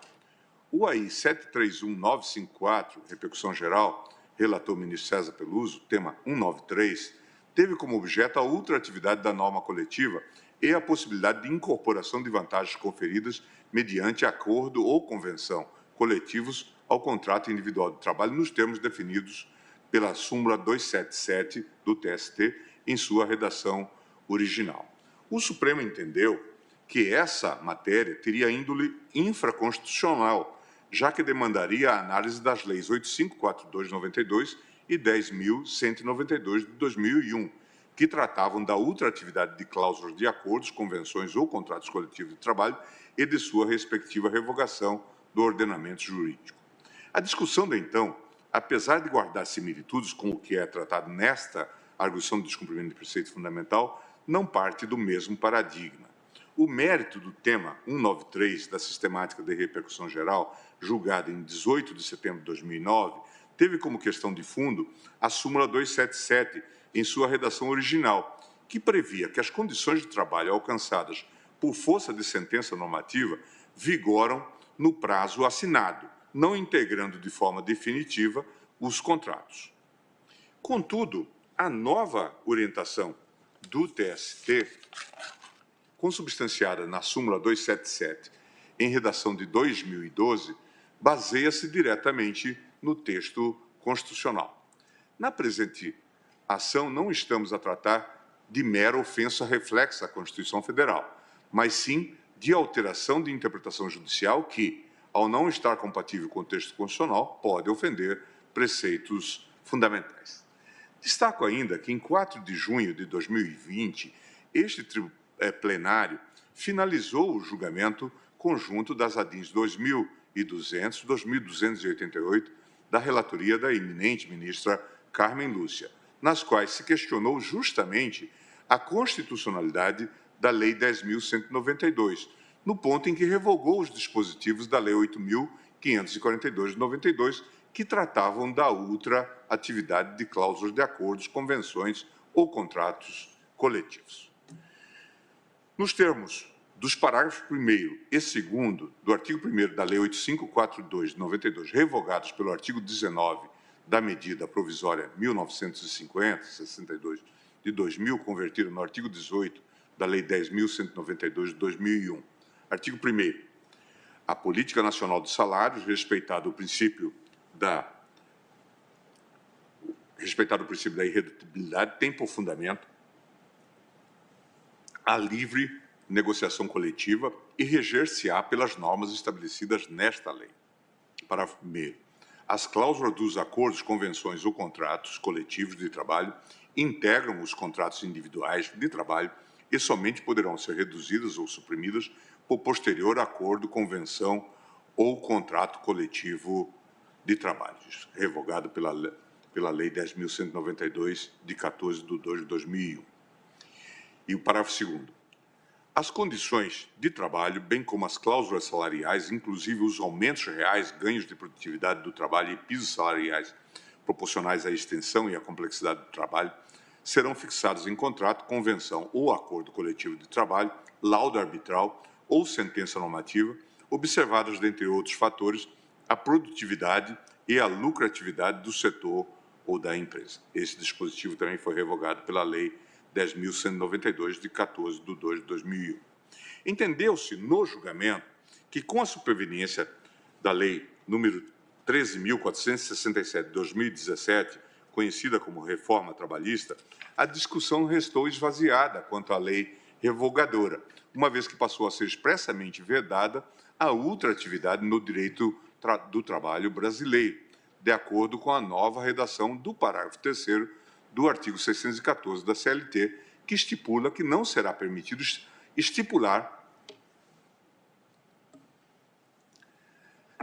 O AI 731954, repercussão geral, relator ministro César Peluso, tema 193, teve como objeto a ultratividade da norma coletiva e a possibilidade de incorporação de vantagens conferidas mediante acordo ou convenção coletivos ao contrato individual de trabalho nos termos definidos pela súmula 277 do TST em sua redação original. O Supremo entendeu que essa matéria teria índole infraconstitucional, já que demandaria a análise das leis 8542 de 92 e 10.192 de 2001, que tratavam da ultratividade de cláusulas de acordos, convenções ou contratos coletivos de trabalho e de sua respectiva revogação do ordenamento jurídico. A discussão de então, apesar de guardar similitudes com o que é tratado nesta arguição de descumprimento de preceito fundamental, não parte do mesmo paradigma. O mérito do tema 193 da sistemática de repercussão geral, julgada em 18 de setembro de 2009, teve como questão de fundo a súmula 277 em sua redação original, que previa que as condições de trabalho alcançadas por força de sentença normativa vigoram no prazo assinado, não integrando de forma definitiva os contratos. Contudo, a nova orientação do TST, consubstanciada na súmula 277, em redação de 2012, baseia-se diretamente no texto constitucional. Na presente ação, não estamos a tratar de mera ofensa reflexa à Constituição Federal, mas sim de alteração de interpretação judicial que, ao não estar compatível com o texto constitucional, pode ofender preceitos fundamentais. Destaco ainda que, em 4 de junho de 2020, este plenário finalizou o julgamento conjunto das ADINs 2200 e 2288 da relatoria da eminente ministra Carmen Lúcia, nas quais se questionou justamente a constitucionalidade da Lei 10.192, no ponto em que revogou os dispositivos da Lei 8.542 de 92, que tratavam da ultra-atividade de cláusulas de acordos, convenções ou contratos coletivos. Nos termos dos parágrafos 1º e 2º do artigo 1º da Lei 8542 de 92, revogados pelo artigo 19 da medida provisória 1950-62 de 2000, convertida no artigo 18 da Lei 10.192 de 2001. Artigo 1º. A política nacional de salários, respeitado o princípio da irredutibilidade, tem por fundamento a livre negociação coletiva e reger-se-á pelas normas estabelecidas nesta lei. Parágrafo 1º. As cláusulas dos acordos, convenções ou contratos coletivos de trabalho integram os contratos individuais de trabalho e somente poderão ser reduzidas ou suprimidas por posterior acordo, convenção ou contrato coletivo de trabalho, revogado pela Lei 10.192, de 14 de 2 de 2001. E o parágrafo 2º. As condições de trabalho, bem como as cláusulas salariais, inclusive os aumentos reais, ganhos de produtividade do trabalho e pisos salariais proporcionais à extensão e à complexidade do trabalho, serão fixados em contrato, convenção ou acordo coletivo de trabalho, laudo arbitral ou sentença normativa, observadas, dentre outros fatores, a produtividade e a lucratividade do setor ou da empresa. Esse dispositivo também foi revogado pela Lei 10.192, de 14 de 2 de 2001. Entendeu-se no julgamento que, com a superveniência da Lei número 13.467 de 2017, conhecida como Reforma Trabalhista, a discussão restou esvaziada quanto à lei revogadora, uma vez que passou a ser expressamente vedada a ultratividade no direito do trabalho brasileiro, de acordo com a nova redação do parágrafo 3º do artigo 614 da CLT, que estipula que não será permitido estipular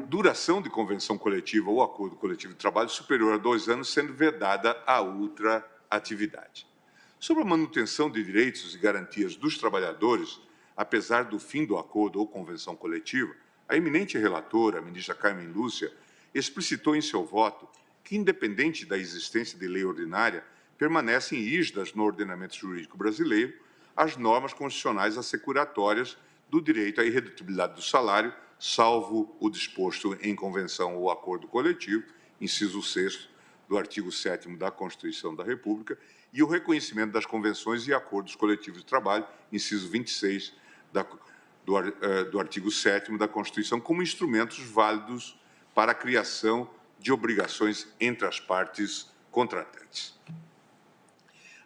duração de convenção coletiva ou acordo coletivo de trabalho superior a 2 anos, sendo vedada a ultraatividade. Sobre a manutenção de direitos e garantias dos trabalhadores, apesar do fim do acordo ou convenção coletiva, a eminente relatora, a ministra Carmen Lúcia, explicitou em seu voto que, independente da existência de lei ordinária, permanecem rígidas no ordenamento jurídico brasileiro as normas constitucionais assecuratórias do direito à irredutibilidade do salário, salvo o disposto em convenção ou acordo coletivo, inciso 6º do artigo 7º da Constituição da República, e o reconhecimento das convenções e acordos coletivos de trabalho, inciso 26 do artigo 7º da Constituição, como instrumentos válidos para a criação de obrigações entre as partes contratantes.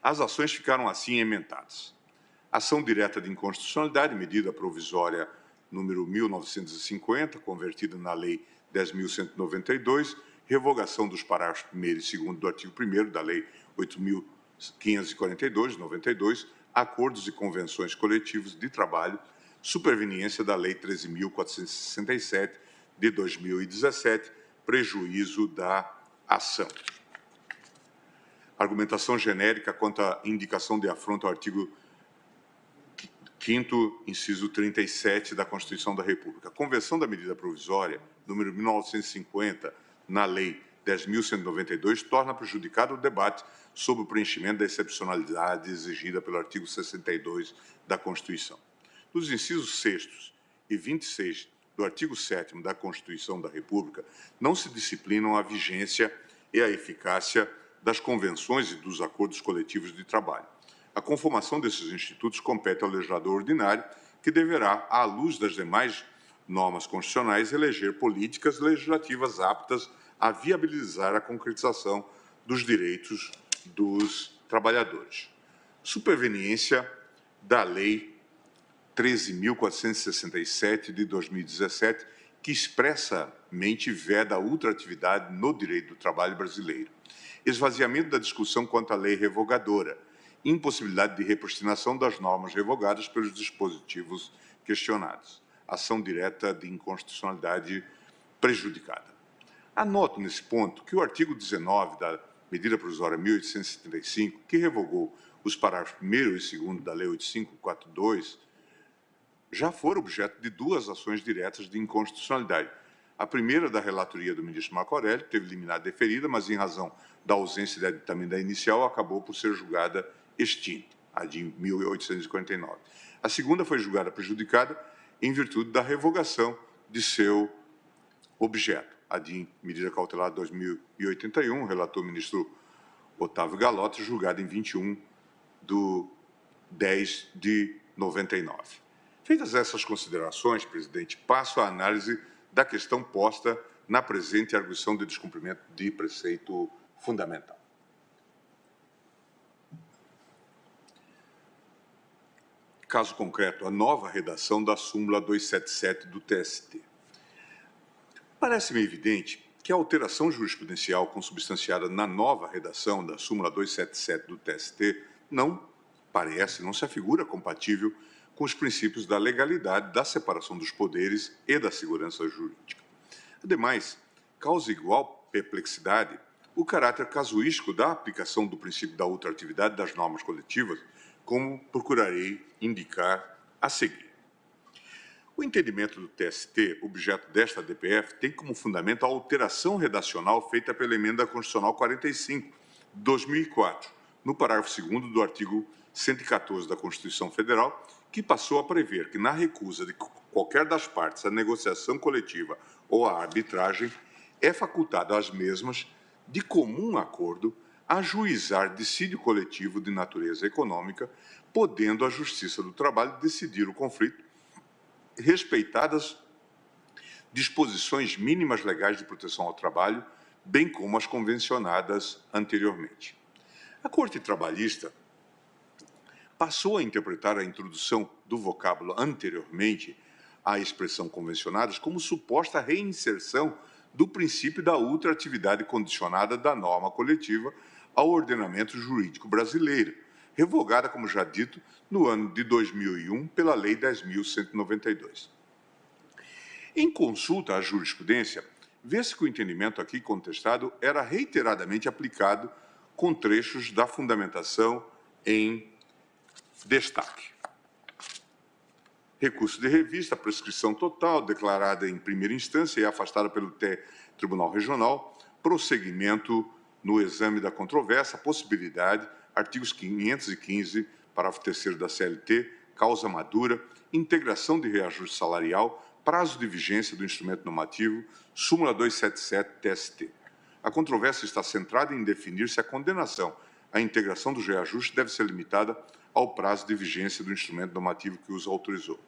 As ações ficaram assim ementadas. Ação direta de inconstitucionalidade, medida provisória número 1950, convertida na Lei 10.192, revogação dos parágrafos 1º e 2º do artigo 1º da Lei 8.542, de 92, acordos e convenções coletivos de trabalho, superveniência da Lei 13.467, de 2017, prejuízo da ação. Argumentação genérica quanto à indicação de afronta ao artigo 5º, inciso 37 da Constituição da República. A conversão da medida provisória, número 1950, na Lei 10.192, torna prejudicado o debate sobre o preenchimento da excepcionalidade exigida pelo artigo 62 da Constituição. Nos incisos 6º e 26 do artigo 7º da Constituição da República, não se disciplinam a vigência e a eficácia das convenções e dos acordos coletivos de trabalho. A conformação desses institutos compete ao legislador ordinário, que deverá, à luz das demais normas constitucionais, eleger políticas legislativas aptas a viabilizar a concretização dos direitos dos trabalhadores. Superveniência da Lei 13.467, de 2017, que expressamente veda a ultratividade no direito do trabalho brasileiro. Esvaziamento da discussão quanto à lei revogadora, impossibilidade de repristinação das normas revogadas pelos dispositivos questionados, ação direta de inconstitucionalidade prejudicada. Anoto nesse ponto que o artigo 19 da medida provisória 1875, que revogou os parágrafos 1º e 2º da Lei 8542, já foram objeto de 2 ações diretas de inconstitucionalidade. A primeira, da relatoria do ministro Marco Aurélio, teve liminar deferida, mas em razão da ausência de aditamento da inicial, acabou por ser julgada extinta, a de 1849. A segunda foi julgada prejudicada em virtude da revogação de seu objeto, a de medida cautelar 2081, relator ministro Otávio Galotti, julgada em 21 de 10 de 99. Feitas essas considerações, presidente, passo à análise da questão posta na presente arguição de descumprimento de preceito fundamental. Caso concreto, a nova redação da súmula 277 do TST. Parece-me evidente que a alteração jurisprudencial consubstanciada na nova redação da súmula 277 do TST não se afigura compatível com os princípios da legalidade, da separação dos poderes e da segurança jurídica. Ademais, causa igual perplexidade o caráter casuístico da aplicação do princípio da ultratividade das normas coletivas, como procurarei indicar a seguir. O entendimento do TST, objeto desta DPF, tem como fundamento a alteração redacional feita pela Emenda Constitucional 45, de 2004, no parágrafo 2º do artigo 114 da Constituição Federal, que passou a prever que, na recusa de qualquer das partes à negociação coletiva ou à arbitragem, é facultado às mesmas, de comum acordo, ajuizar dissídio coletivo de natureza econômica, podendo a Justiça do Trabalho decidir o conflito, respeitadas disposições mínimas legais de proteção ao trabalho, bem como as convencionadas anteriormente. A Corte Trabalhista passou a interpretar a introdução do vocábulo anteriormente à expressão convencionadas como suposta reinserção do princípio da ultratividade condicionada da norma coletiva ao ordenamento jurídico brasileiro, revogada, como já dito, no ano de 2001 pela Lei 10.192. Em consulta à jurisprudência, vê-se que o entendimento aqui contestado era reiteradamente aplicado com trechos da fundamentação em destaque. Recurso de revista, prescrição total, declarada em primeira instância e afastada pelo Tribunal Regional, prosseguimento no exame da controvérsia, possibilidade, artigos 515, parágrafo 3º da CLT, causa madura, integração de reajuste salarial, prazo de vigência do instrumento normativo, súmula 277 TST. A controvérsia está centrada em definir se a condenação à integração dos reajustes deve ser limitada ao prazo de vigência do instrumento normativo que os autorizou.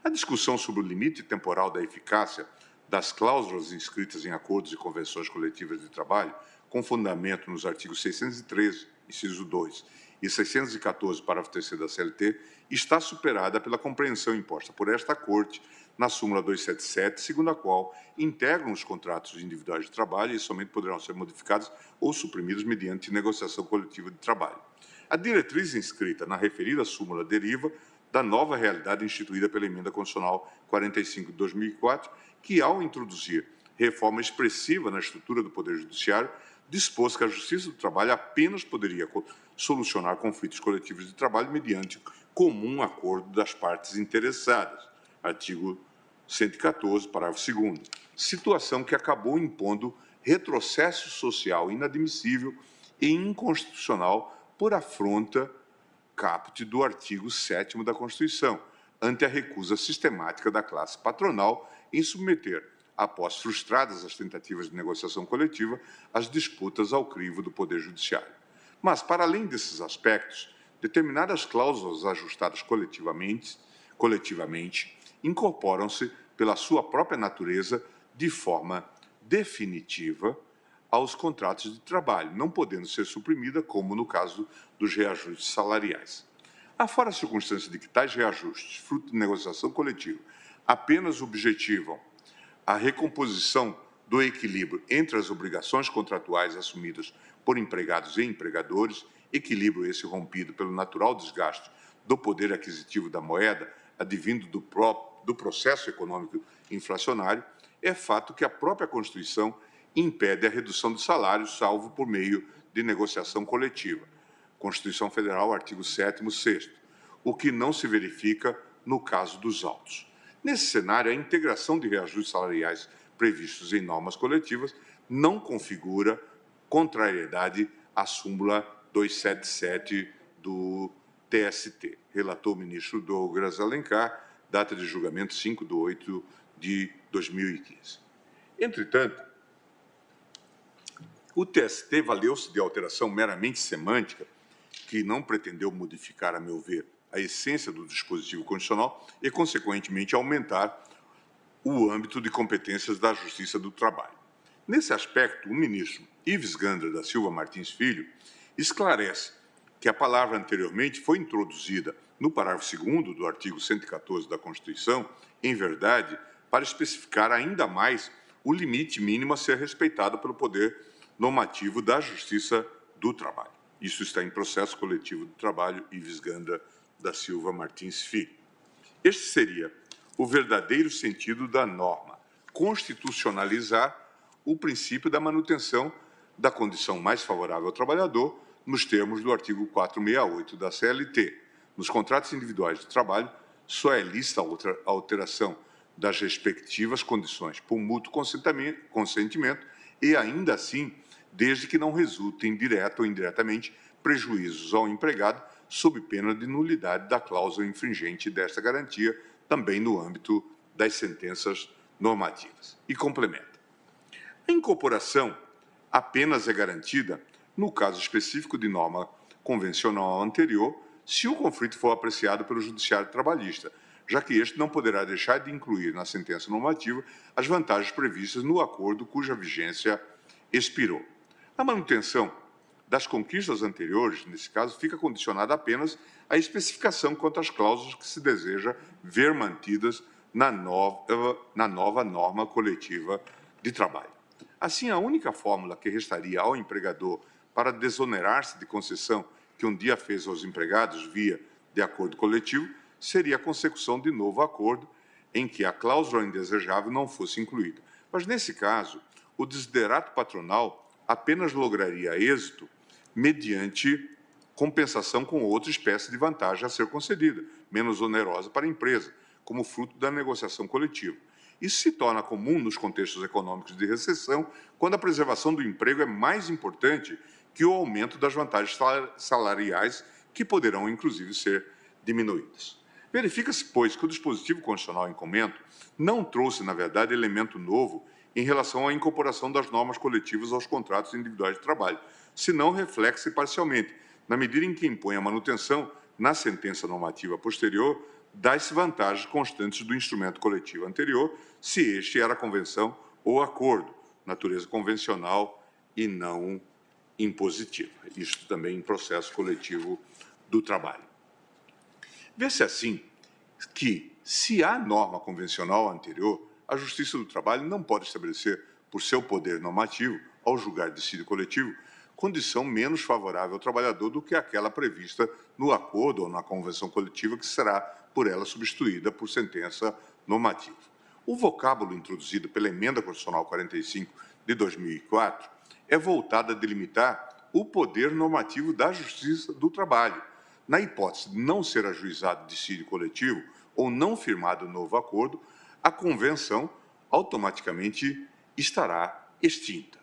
A discussão sobre o limite temporal da eficácia das cláusulas inscritas em acordos e convenções coletivas de trabalho, com fundamento nos artigos 613, inciso 2, e 614, parágrafo 3º da CLT, está superada pela compreensão imposta por esta Corte na súmula 277, segundo a qual integram os contratos individuais de trabalho e somente poderão ser modificados ou suprimidos mediante negociação coletiva de trabalho. A diretriz inscrita na referida súmula deriva da nova realidade instituída pela Emenda Constitucional 45 de 2004, que, ao introduzir reforma expressiva na estrutura do Poder Judiciário, dispôs que a Justiça do Trabalho apenas poderia solucionar conflitos coletivos de trabalho mediante comum acordo das partes interessadas. Artigo 114, parágrafo 2º. Situação que acabou impondo retrocesso social inadmissível e inconstitucional por afronta caput do artigo 7º da Constituição, ante a recusa sistemática da classe patronal em submeter, após frustradas as tentativas de negociação coletiva, as disputas ao crivo do Poder Judiciário. Mas, para além desses aspectos, determinadas cláusulas ajustadas coletivamente incorporam-se, pela sua própria natureza, de forma definitiva aos contratos de trabalho, não podendo ser suprimida, como no caso dos reajustes salariais. Afora a circunstância de que tais reajustes, fruto de negociação coletiva, apenas objetivam a recomposição do equilíbrio entre as obrigações contratuais assumidas por empregados e empregadores, equilíbrio esse rompido pelo natural desgaste do poder aquisitivo da moeda, advindo do processo econômico inflacionário, é fato que a própria Constituição impede a redução de salários, salvo por meio de negociação coletiva. Constituição Federal, artigo 7º, 6º, o que não se verifica no caso dos autos. Nesse cenário, a integração de reajustes salariais previstos em normas coletivas não configura contrariedade à súmula 277 do TST. Relator o ministro Douglas Alencar, data de julgamento 5/8 de 2015. Entretanto, o TST valeu-se de alteração meramente semântica, que não pretendeu modificar, a meu ver, a essência do dispositivo constitucional e, consequentemente, aumentar o âmbito de competências da Justiça do Trabalho. Nesse aspecto, o ministro Ives Gandra da Silva Martins Filho esclarece que a palavra anteriormente foi introduzida no parágrafo 2º do artigo 114 da Constituição, em verdade, para especificar ainda mais o limite mínimo a ser respeitado pelo poder normativo da Justiça do Trabalho. Isso está em processo coletivo do trabalho, Ives Gandra da Silva Martins Filho. Este seria o verdadeiro sentido da norma, constitucionalizar o princípio da manutenção da condição mais favorável ao trabalhador, nos termos do artigo 468 da CLT. Nos contratos individuais de trabalho, só é lícita a alteração das respectivas condições por mútuo consentimento e, ainda assim, desde que não resultem, direta ou indiretamente, prejuízos ao empregado, sob pena de nulidade da cláusula infringente desta garantia, também no âmbito das sentenças normativas. E complementa. A incorporação apenas é garantida, no caso específico de norma convencional anterior, se o conflito for apreciado pelo Judiciário Trabalhista, já que este não poderá deixar de incluir na sentença normativa as vantagens previstas no acordo cuja vigência expirou. A manutenção das conquistas anteriores, nesse caso, fica condicionada apenas à especificação quanto às cláusulas que se deseja ver mantidas na nova norma coletiva de trabalho. Assim, a única fórmula que restaria ao empregador para desonerar-se de concessão que um dia fez aos empregados via de acordo coletivo seria a consecução de novo acordo em que a cláusula indesejável não fosse incluída. Mas, nesse caso, o desiderato patronal apenas lograria êxito mediante compensação com outra espécie de vantagem a ser concedida, menos onerosa para a empresa, como fruto da negociação coletiva. Isso se torna comum nos contextos econômicos de recessão, quando a preservação do emprego é mais importante que o aumento das vantagens salariais, que poderão, inclusive, ser diminuídas. Verifica-se, pois, que o dispositivo constitucional em comento não trouxe, na verdade, elemento novo em relação à incorporação das normas coletivas aos contratos individuais de trabalho, senão reflete-se parcialmente, na medida em que impõe a manutenção, na sentença normativa posterior, das vantagens constantes do instrumento coletivo anterior, se este era a convenção ou acordo, natureza convencional e não impositiva. Isto também em processo coletivo do trabalho. Vê-se assim que, se há norma convencional anterior, a Justiça do Trabalho não pode estabelecer, por seu poder normativo, ao julgar dissídio coletivo, condição menos favorável ao trabalhador do que aquela prevista no acordo ou na convenção coletiva que será, por ela, substituída por sentença normativa. O vocábulo introduzido pela Emenda Constitucional 45 de 2004 é voltado a delimitar o poder normativo da Justiça do Trabalho, na hipótese de não ser ajuizado dissídio coletivo ou não firmado novo acordo, a convenção automaticamente estará extinta.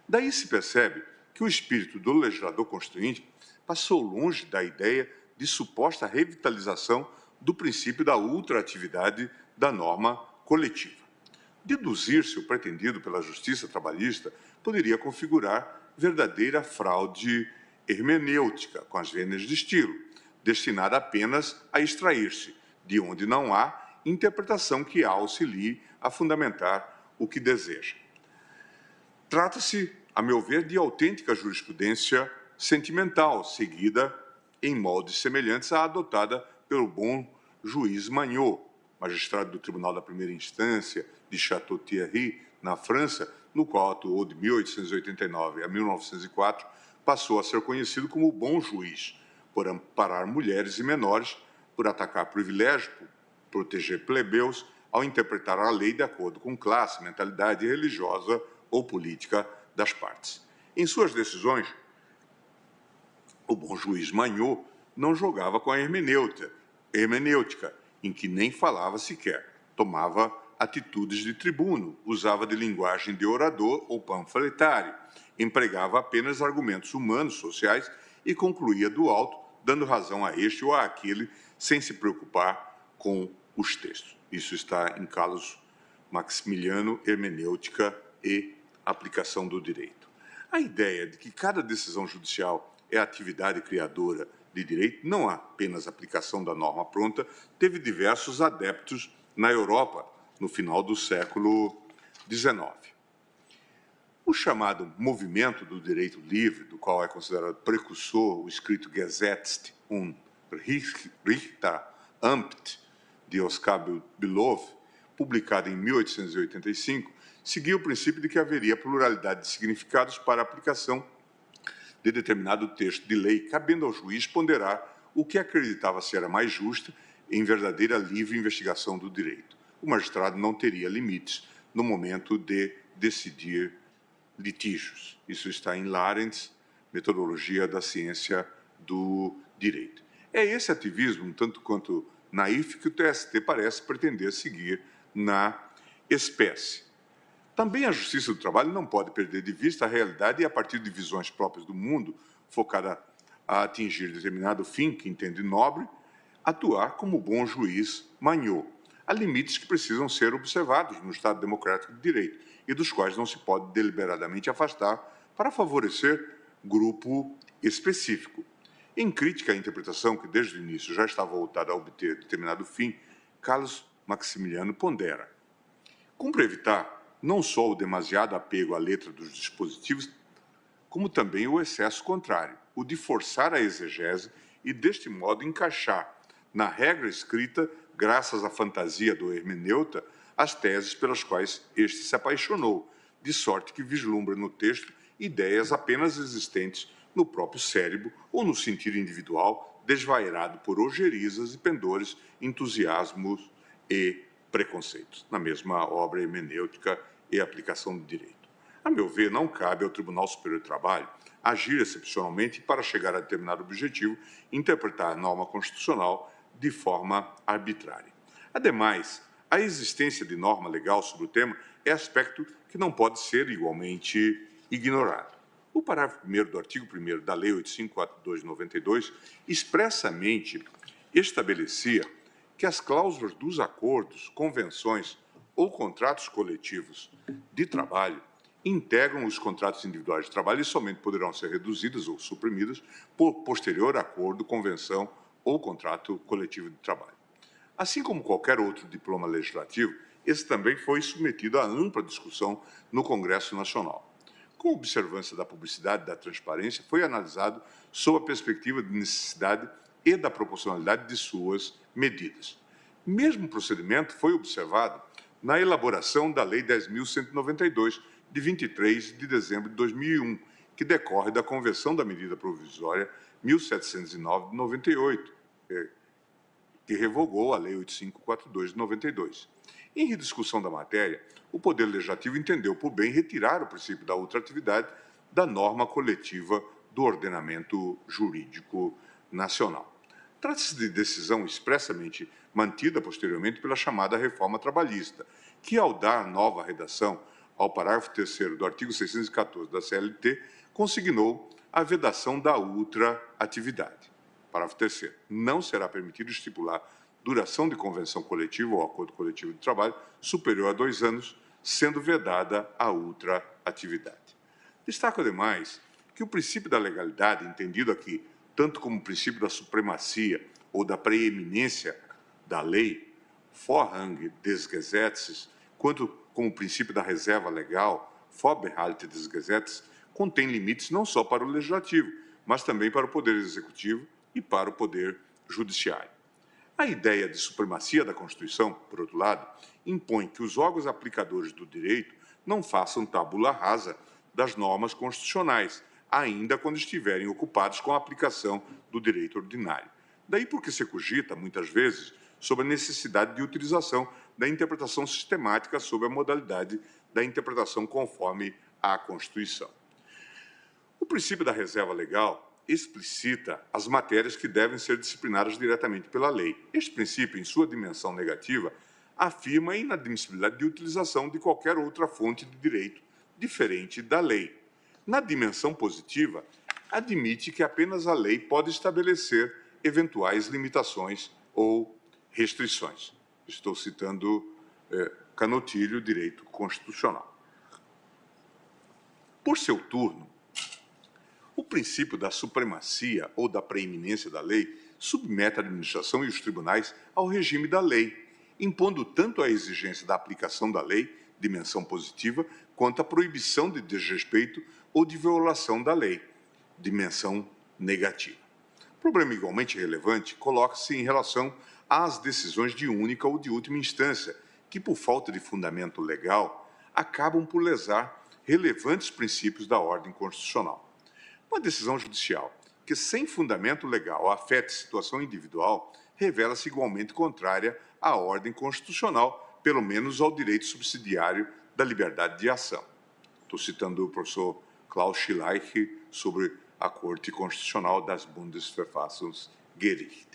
Daí se percebe que o espírito do legislador constituinte passou longe da ideia de suposta revitalização do princípio da ultraatividade da norma coletiva. Deduzir-se o pretendido pela Justiça Trabalhista poderia configurar verdadeira fraude hermenêutica, com as vênias de estilo, destinada apenas a extrair-se, de onde não há, interpretação que a auxilie a fundamentar o que deseja. Trata-se, a meu ver, de autêntica jurisprudência sentimental, seguida em moldes semelhantes à adotada pelo bom juiz Magnot, magistrado do Tribunal da Primeira Instância de Château-Thierry, na França, no qual atuou de 1889 a 1904, passou a ser conhecido como o bom juiz, por amparar mulheres e menores, por atacar privilégios, por proteger plebeus, ao interpretar a lei de acordo com classe, mentalidade religiosa ou política das partes. Em suas decisões, o bom juiz Magnot não jogava com a hermenêutica, em que nem falava sequer, tomava atitudes de tribuno, usava de linguagem de orador ou panfletário, empregava apenas argumentos humanos, sociais e concluía do alto, dando razão a este ou a aquele, sem se preocupar com os textos. Isso está em Carlos Maximiliano, Hermenêutica e Aplicação do Direito. A ideia de que cada decisão judicial é atividade criadora de direito, não há apenas aplicação da norma pronta, teve diversos adeptos na Europa no final do século XIX. O chamado movimento do direito livre, do qual é considerado precursor o escrito Gesetz und Richteramt de Oskar Bülow, publicado em 1885, seguia o princípio de que haveria pluralidade de significados para a aplicação de determinado texto de lei, cabendo ao juiz ponderar o que acreditava ser a mais justa em verdadeira livre investigação do direito. O magistrado não teria limites no momento de decidir litígios. Isso está em Larentz, Metodologia da Ciência do Direito. É esse ativismo, um tanto quanto naif que o TST parece pretender seguir na espécie. Também a Justiça do Trabalho não pode perder de vista a realidade e, a partir de visões próprias do mundo, focada a atingir determinado fim que entende nobre, atuar como bom juiz manhou. Há limites que precisam ser observados no Estado Democrático de Direito e dos quais não se pode deliberadamente afastar para favorecer grupo específico. Em crítica à interpretação que desde o início já estava voltada a obter determinado fim, Carlos Maximiliano pondera: cumpre evitar não só o demasiado apego à letra dos dispositivos, como também o excesso contrário, o de forçar a exegese e, deste modo, encaixar na regra escrita, graças à fantasia do hermeneuta, as teses pelas quais este se apaixonou, de sorte que vislumbra no texto ideias apenas existentes no próprio cérebro ou no sentido individual, desvairado por ogerizas e pendores, entusiasmos e preconceitos, na mesma obra hermenêutica e aplicação do direito. A meu ver, não cabe ao Tribunal Superior do Trabalho agir excepcionalmente para chegar a determinado objetivo, interpretar a norma constitucional de forma arbitrária. Ademais, a existência de norma legal sobre o tema é aspecto que não pode ser igualmente ignorado. O parágrafo 1º do artigo 1º da Lei 8542 de 92 expressamente estabelecia que as cláusulas dos acordos, convenções ou contratos coletivos de trabalho integram os contratos individuais de trabalho e somente poderão ser reduzidas ou suprimidas por posterior acordo, convenção ou contrato coletivo de trabalho. Assim como qualquer outro diploma legislativo, esse também foi submetido a ampla discussão no Congresso Nacional. Com observância da publicidade e da transparência, foi analisado sob a perspectiva de necessidade e da proporcionalidade de suas medidas. O mesmo procedimento foi observado na elaboração da Lei 10.192, de 23 de dezembro de 2001, que decorre da conversão da medida provisória 1709 de 98, que revogou a Lei 8542 de 92. Em rediscussão da matéria, o Poder Legislativo entendeu por bem retirar o princípio da ultratividade da norma coletiva do ordenamento jurídico nacional. Trata-se de decisão expressamente mantida posteriormente pela chamada reforma trabalhista, que, ao dar nova redação ao parágrafo 3º do artigo 614 da CLT, consignou a vedação da ultraatividade. Parágrafo 3º. Não será permitido estipular duração de convenção coletiva ou acordo coletivo de trabalho superior a 2 anos, sendo vedada a ultraatividade. Destaco, ademais, que o princípio da legalidade, entendido aqui tanto como o princípio da supremacia ou da preeminência da lei, Vorrang des Gesetzes, quanto como o princípio da reserva legal, Vorbehalt des Gesetzes, contém limites não só para o Legislativo, mas também para o Poder Executivo e para o Poder Judiciário. A ideia de supremacia da Constituição, por outro lado, impõe que os órgãos aplicadores do direito não façam tabula rasa das normas constitucionais, ainda quando estiverem ocupados com a aplicação do direito ordinário. Daí porque se cogita, muitas vezes, sobre a necessidade de utilização da interpretação sistemática sob a modalidade da interpretação conforme à Constituição. O princípio da reserva legal explicita as matérias que devem ser disciplinadas diretamente pela lei. Este princípio, em sua dimensão negativa, afirma a inadmissibilidade de utilização de qualquer outra fonte de direito diferente da lei. Na dimensão positiva, admite que apenas a lei pode estabelecer eventuais limitações ou restrições. Estou citando Canotilho, Direito Constitucional. Por seu turno, o princípio da supremacia ou da preeminência da lei submete a administração e os tribunais ao regime da lei, impondo tanto a exigência da aplicação da lei, dimensão positiva, quanto a proibição de desrespeito ou de violação da lei, dimensão negativa. Problema igualmente relevante coloca-se em relação às decisões de única ou de última instância, que, por falta de fundamento legal, acabam por lesar relevantes princípios da ordem constitucional. Uma decisão judicial que, sem fundamento legal, afete situação individual, revela-se igualmente contrária à ordem constitucional, pelo menos ao direito subsidiário da liberdade de ação. Estou citando o professor Klaus Schleich sobre a Corte Constitucional das Bundesverfassungsgericht.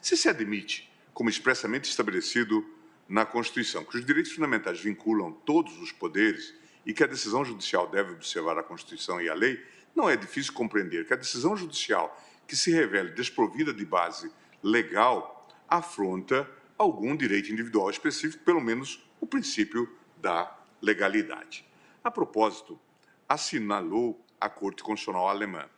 Se admite como expressamente estabelecido na Constituição, que os direitos fundamentais vinculam todos os poderes e que a decisão judicial deve observar a Constituição e a lei, não é difícil compreender que a decisão judicial que se revele desprovida de base legal afronta algum direito individual específico, pelo menos o princípio da legalidade. A propósito, assinalou a Corte Constitucional alemã.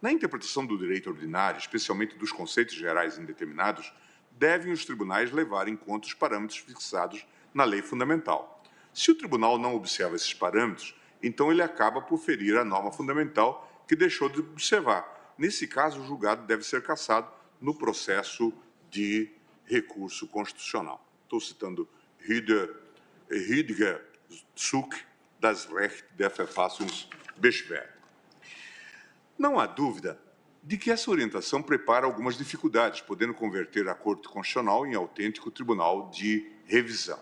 Na interpretação do direito ordinário, especialmente dos conceitos gerais indeterminados, devem os tribunais levar em conta os parâmetros fixados na lei fundamental. Se o tribunal não observa esses parâmetros, então ele acaba por ferir a norma fundamental que deixou de observar. Nesse caso, o julgado deve ser cassado no processo de recurso constitucional. Estou citando Rüdiger Zuck, das Recht der Verfassungsbeschwerde. Não há dúvida de que essa orientação prepara algumas dificuldades, podendo converter a Corte Constitucional em autêntico tribunal de revisão.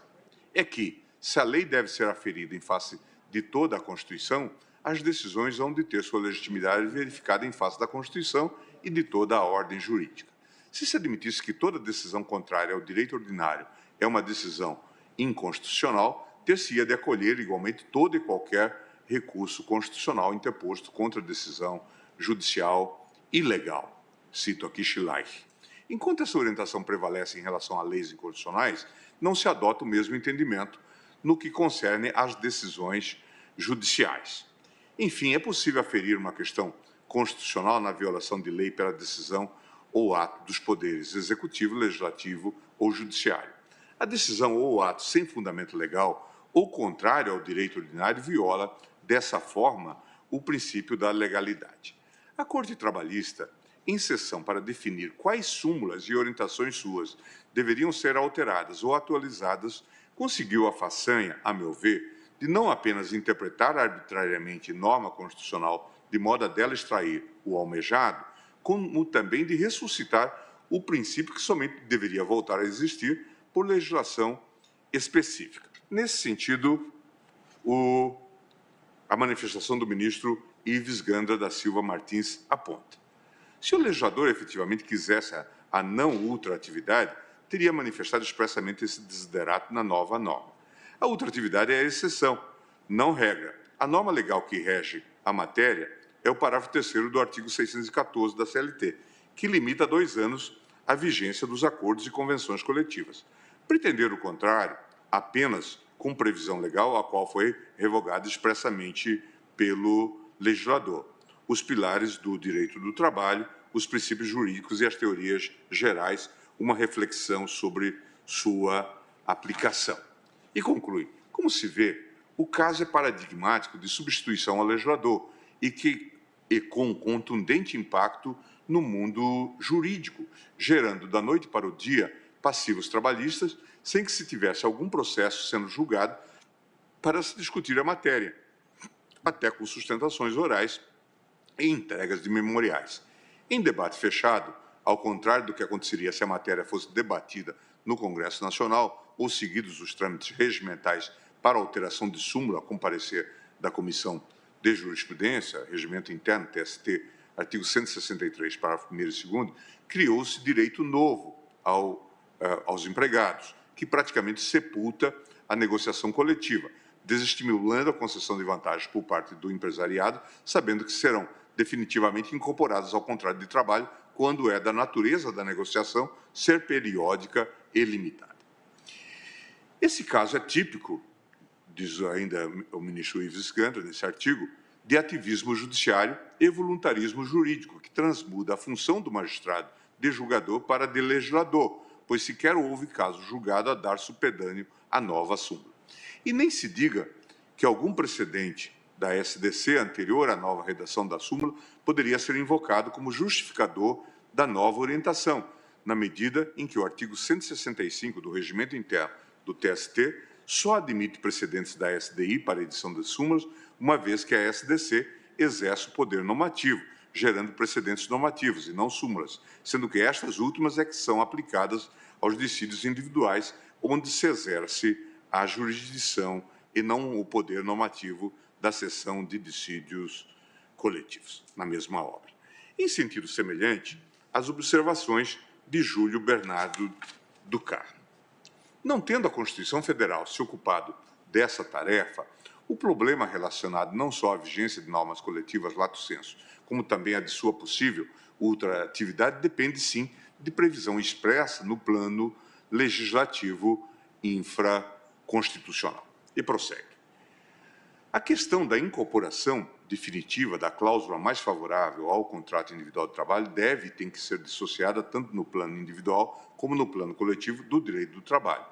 É que, se a lei deve ser aferida em face de toda a Constituição, as decisões vão de ter sua legitimidade verificada em face da Constituição e de toda a ordem jurídica. Se se admitisse que toda decisão contrária ao direito ordinário é uma decisão inconstitucional, ter-se-ia de acolher igualmente todo e qualquer recurso constitucional interposto contra a decisão judicial ilegal. Cito aqui Schleich. Enquanto essa orientação prevalece em relação a leis inconstitucionais, não se adota o mesmo entendimento no que concerne às decisões judiciais. Enfim, é possível aferir uma questão constitucional na violação de lei pela decisão ou ato dos poderes executivo, legislativo ou judiciário. A decisão ou ato sem fundamento legal ou contrário ao direito ordinário viola, dessa forma, o princípio da legalidade. A Corte Trabalhista, em sessão para definir quais súmulas e orientações suas deveriam ser alteradas ou atualizadas, conseguiu a façanha, a meu ver, de não apenas interpretar arbitrariamente norma constitucional de modo a dela extrair o almejado, como também de ressuscitar o princípio que somente deveria voltar a existir por legislação específica. Nesse sentido, a manifestação do ministro Ives Gandra da Silva Martins aponta. Se o legislador efetivamente quisesse a não ultraatividade, teria manifestado expressamente esse desiderato na nova norma. A ultraatividade é a exceção, não regra. A norma legal que rege a matéria é o parágrafo 3º do artigo 614 da CLT, que limita a 2 anos a vigência dos acordos e convenções coletivas. Pretender o contrário, apenas com previsão legal, a qual foi revogada expressamente pelo legislador, os pilares do direito do trabalho, os princípios jurídicos e as teorias gerais, uma reflexão sobre sua aplicação. E conclui, como se vê, o caso é paradigmático de substituição ao legislador e com contundente impacto no mundo jurídico, gerando da noite para o dia passivos trabalhistas, sem que se tivesse algum processo sendo julgado para se discutir a matéria, até com sustentações orais e entregas de memoriais. Em debate fechado, ao contrário do que aconteceria se a matéria fosse debatida no Congresso Nacional ou seguidos os trâmites regimentais para alteração de súmula com parecer da Comissão de Jurisprudência, Regimento Interno, TST, artigo 163, parágrafo 1º e 2º, criou-se direito novo aos empregados, que praticamente sepulta a negociação coletiva, desestimulando a concessão de vantagens por parte do empresariado, sabendo que serão definitivamente incorporadas ao contrato de trabalho quando é da natureza da negociação ser periódica e limitada. Esse caso é típico, diz ainda o ministro Ives Gandra nesse artigo, de ativismo judiciário e voluntarismo jurídico, que transmuda a função do magistrado de julgador para de legislador, pois sequer houve caso julgado a dar supedâneo à nova súmula. E nem se diga que algum precedente da SDC anterior à nova redação da súmula poderia ser invocado como justificador da nova orientação, na medida em que o artigo 165 do Regimento Interno do TST só admite precedentes da SDI para a edição das súmulas, uma vez que a SDC exerce o poder normativo, gerando precedentes normativos e não súmulas, sendo que estas últimas é que são aplicadas aos dissídios individuais, onde se exerce a jurisdição e não o poder normativo da seção de dissídios coletivos, na mesma obra. Em sentido semelhante, as observações de Júlio Bernardo do cargo. Não tendo a Constituição Federal se ocupado dessa tarefa, o problema relacionado não só à vigência de normas coletivas lato sensu, como também a de sua possível ultratividade, depende, sim, de previsão expressa no plano legislativo infraconstitucional. E prossegue. A questão da incorporação definitiva da cláusula mais favorável ao contrato individual de trabalho deve e tem que ser dissociada tanto no plano individual como no plano coletivo do direito do trabalho.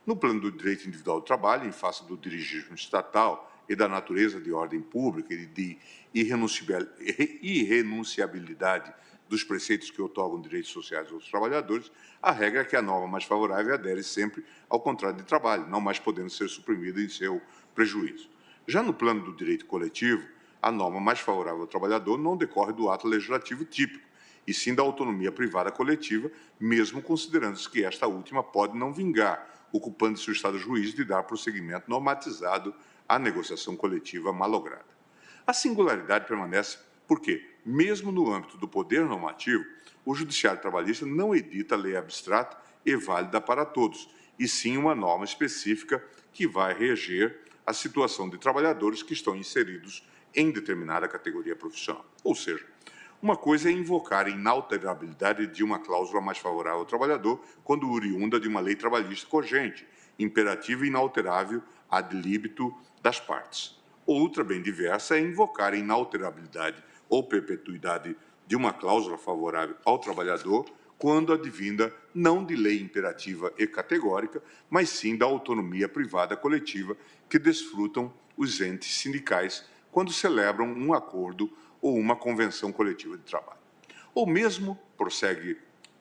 No plano do direito individual do trabalho, em face do dirigismo estatal e da natureza de ordem pública e de irrenunciabilidade dos preceitos que otorgam direitos sociais aos trabalhadores, a regra é que a norma mais favorável adere sempre ao contrato de trabalho, não mais podendo ser suprimida em seu prejuízo. Já no plano do direito coletivo, a norma mais favorável ao trabalhador não decorre do ato legislativo típico, e sim da autonomia privada coletiva, mesmo considerando-se que esta última pode não vingar, ocupando-se o Estado juiz de dar prosseguimento normatizado à negociação coletiva malograda. A singularidade permanece porque, mesmo no âmbito do poder normativo, o Judiciário Trabalhista não edita lei abstrata e válida para todos, e sim uma norma específica que vai reger a situação de trabalhadores que estão inseridos em determinada categoria profissional. Ou seja, uma coisa é invocar a inalterabilidade de uma cláusula mais favorável ao trabalhador quando oriunda de uma lei trabalhista cogente, imperativa e inalterável ad libitum das partes. Outra, bem diversa, é invocar a inalterabilidade ou perpetuidade de uma cláusula favorável ao trabalhador quando advinda não de lei imperativa e categórica, mas sim da autonomia privada coletiva que desfrutam os entes sindicais quando celebram um acordo ou uma convenção coletiva de trabalho. Ou mesmo, prossegue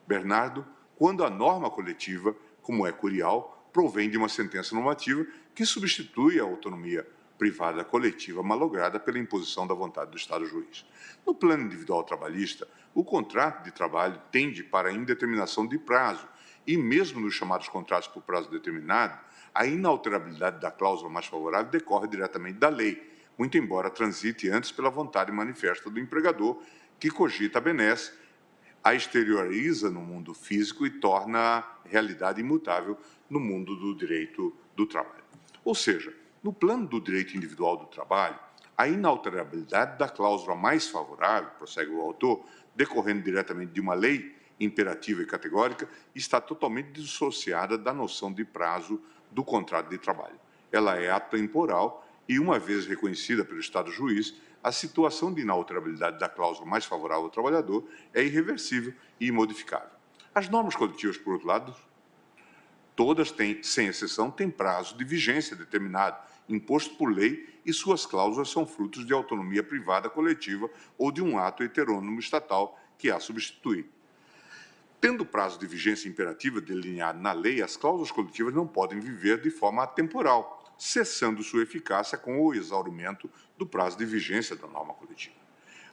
Bernardo, quando a norma coletiva, como é curial, provém de uma sentença normativa que substitui a autonomia privada coletiva malograda pela imposição da vontade do Estado juiz. No plano individual trabalhista, o contrato de trabalho tende para a indeterminação de prazo e, mesmo nos chamados contratos por prazo determinado, a inalterabilidade da cláusula mais favorável decorre diretamente da lei, muito embora transite antes pela vontade manifesta do empregador, que cogita a benesse, a exterioriza no mundo físico e torna a realidade imutável no mundo do direito do trabalho. Ou seja, no plano do direito individual do trabalho, a inalterabilidade da cláusula mais favorável, prossegue o autor, decorrendo diretamente de uma lei imperativa e categórica, está totalmente dissociada da noção de prazo do contrato de trabalho. Ela é atemporal e, uma vez reconhecida pelo Estado juiz, a situação de inalterabilidade da cláusula mais favorável ao trabalhador é irreversível e imodificável. As normas coletivas, por outro lado, todas têm, sem exceção, têm prazo de vigência determinado, imposto por lei, e suas cláusulas são frutos de autonomia privada coletiva ou de um ato heterônomo estatal que a substitui. Tendo o prazo de vigência imperativa delineado na lei, as cláusulas coletivas não podem viver de forma atemporal, cessando sua eficácia com o exaurimento do prazo de vigência da norma coletiva.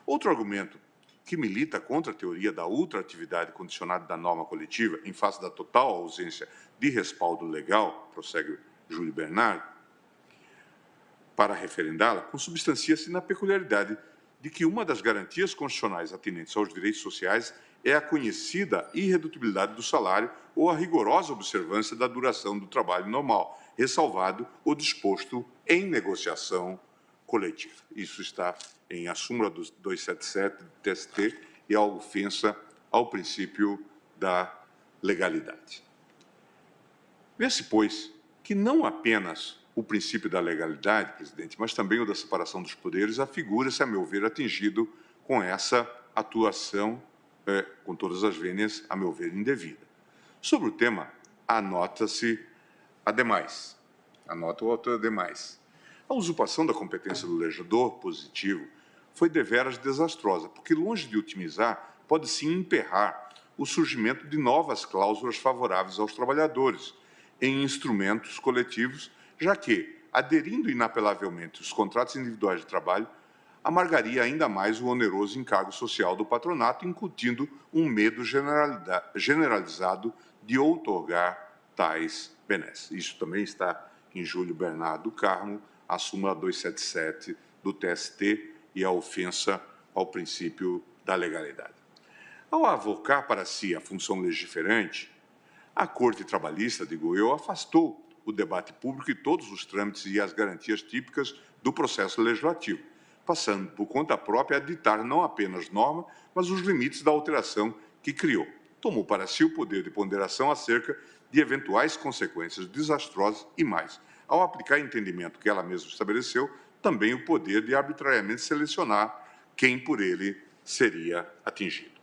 Outro argumento que milita contra a teoria da ultratividade condicionada da norma coletiva em face da total ausência de respaldo legal, prossegue Júlio Bernardo, para referendá-la, consubstancia-se na peculiaridade de que uma das garantias constitucionais atinentes aos direitos sociais é a conhecida irredutibilidade do salário ou a rigorosa observância da duração do trabalho normal, ressalvado o disposto em negociação coletiva. Isso está em a súmula dos 277 do TST e a ofensa ao princípio da legalidade. Vê-se, pois, que não apenas o princípio da legalidade, presidente, mas também o da separação dos poderes, afigura-se, a meu ver, atingido com essa atuação, com todas as vênias, a meu ver, indevida. Sobre o tema, anota-se ademais, anota o autor ademais. A usurpação da competência do legislador positivo foi deveras desastrosa, porque, longe de otimizar, pode sim emperrar o surgimento de novas cláusulas favoráveis aos trabalhadores em instrumentos coletivos, já que, aderindo inapelavelmente os contratos individuais de trabalho, amargaria ainda mais o oneroso encargo social do patronato, incutindo um medo generalizado de outorgar tais benesses. Isso também está em Júlio Bernardo Carmo, a súmula 277 do TST e a ofensa ao princípio da legalidade. Ao avocar para si a função legiferante, A Corte Trabalhista, digo eu, afastou o debate público e todos os trâmites e as garantias típicas do processo legislativo, passando por conta própria a ditar não apenas norma, mas os limites da alteração que criou. Tomou para si o poder de ponderação acerca de eventuais consequências desastrosas e mais, ao aplicar entendimento que ela mesma estabeleceu, também o poder de arbitrariamente selecionar quem por ele seria atingido.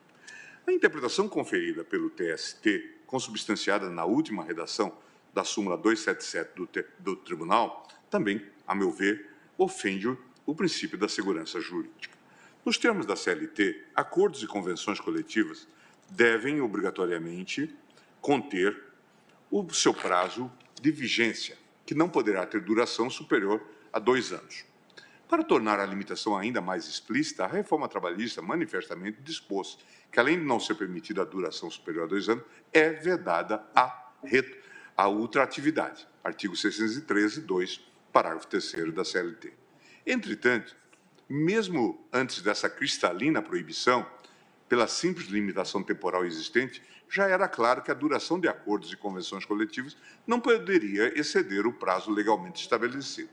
A interpretação conferida pelo TST, consubstanciada na última redação da súmula 277 do Tribunal, também, a meu ver, ofende o princípio da segurança jurídica. Nos termos da CLT, acordos e convenções coletivas devem obrigatoriamente conter o seu prazo de vigência, que não poderá ter duração superior a 2 anos. Para tornar a limitação ainda mais explícita, a reforma trabalhista manifestamente dispôs que, além de não ser permitida a duração superior a 2 anos, é vedada a ultratividade. Artigo 613, 2, parágrafo 3º da CLT. Entretanto, mesmo antes dessa cristalina proibição, pela simples limitação temporal existente, já era claro que a duração de acordos e convenções coletivas não poderia exceder o prazo legalmente estabelecido.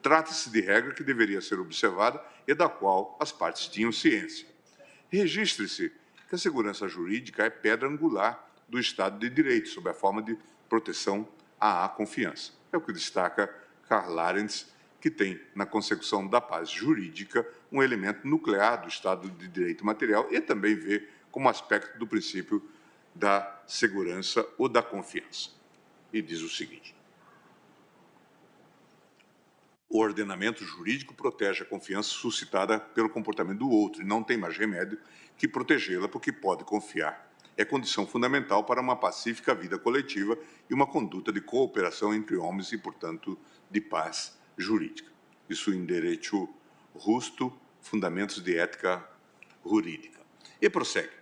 Trata-se de regra que deveria ser observada e da qual as partes tinham ciência. Registre-se que a segurança jurídica é pedra angular do Estado de Direito, sob a forma de proteção à confiança. É o que destaca Karl Arendts, que tem na consecução da paz jurídica um elemento nuclear do Estado de Direito material e também vê como aspecto do princípio da segurança ou da confiança. E diz o seguinte: o ordenamento jurídico protege a confiança suscitada pelo comportamento do outro e não tem mais remédio que protegê-la porque pode confiar. É condição fundamental para uma pacífica vida coletiva e uma conduta de cooperação entre homens e, portanto, de paz jurídica. Isso em Direito Justo, Fundamentos de Ética Jurídica. E prossegue,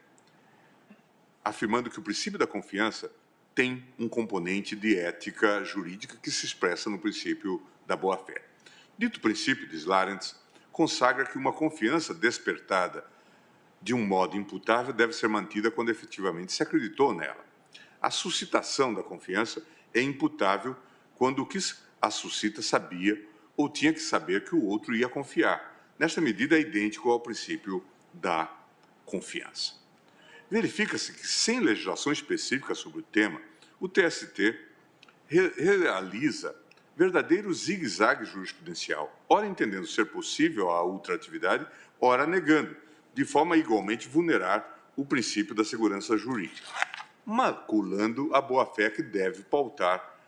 afirmando que o princípio da confiança tem um componente de ética jurídica que se expressa no princípio da boa-fé. Dito princípio, diz Arendts, consagra que uma confiança despertada de um modo imputável deve ser mantida quando efetivamente se acreditou nela. A suscitação da confiança é imputável quando o que a suscita sabia ou tinha que saber que o outro ia confiar. Nesta medida, é idêntico ao princípio da confiança. Verifica-se que, sem legislação específica sobre o tema, o TST realiza verdadeiro zigue-zague jurisprudencial, ora entendendo ser possível a ultratividade, ora negando, de forma a igualmente vulnerar o princípio da segurança jurídica, maculando a boa-fé que deve pautar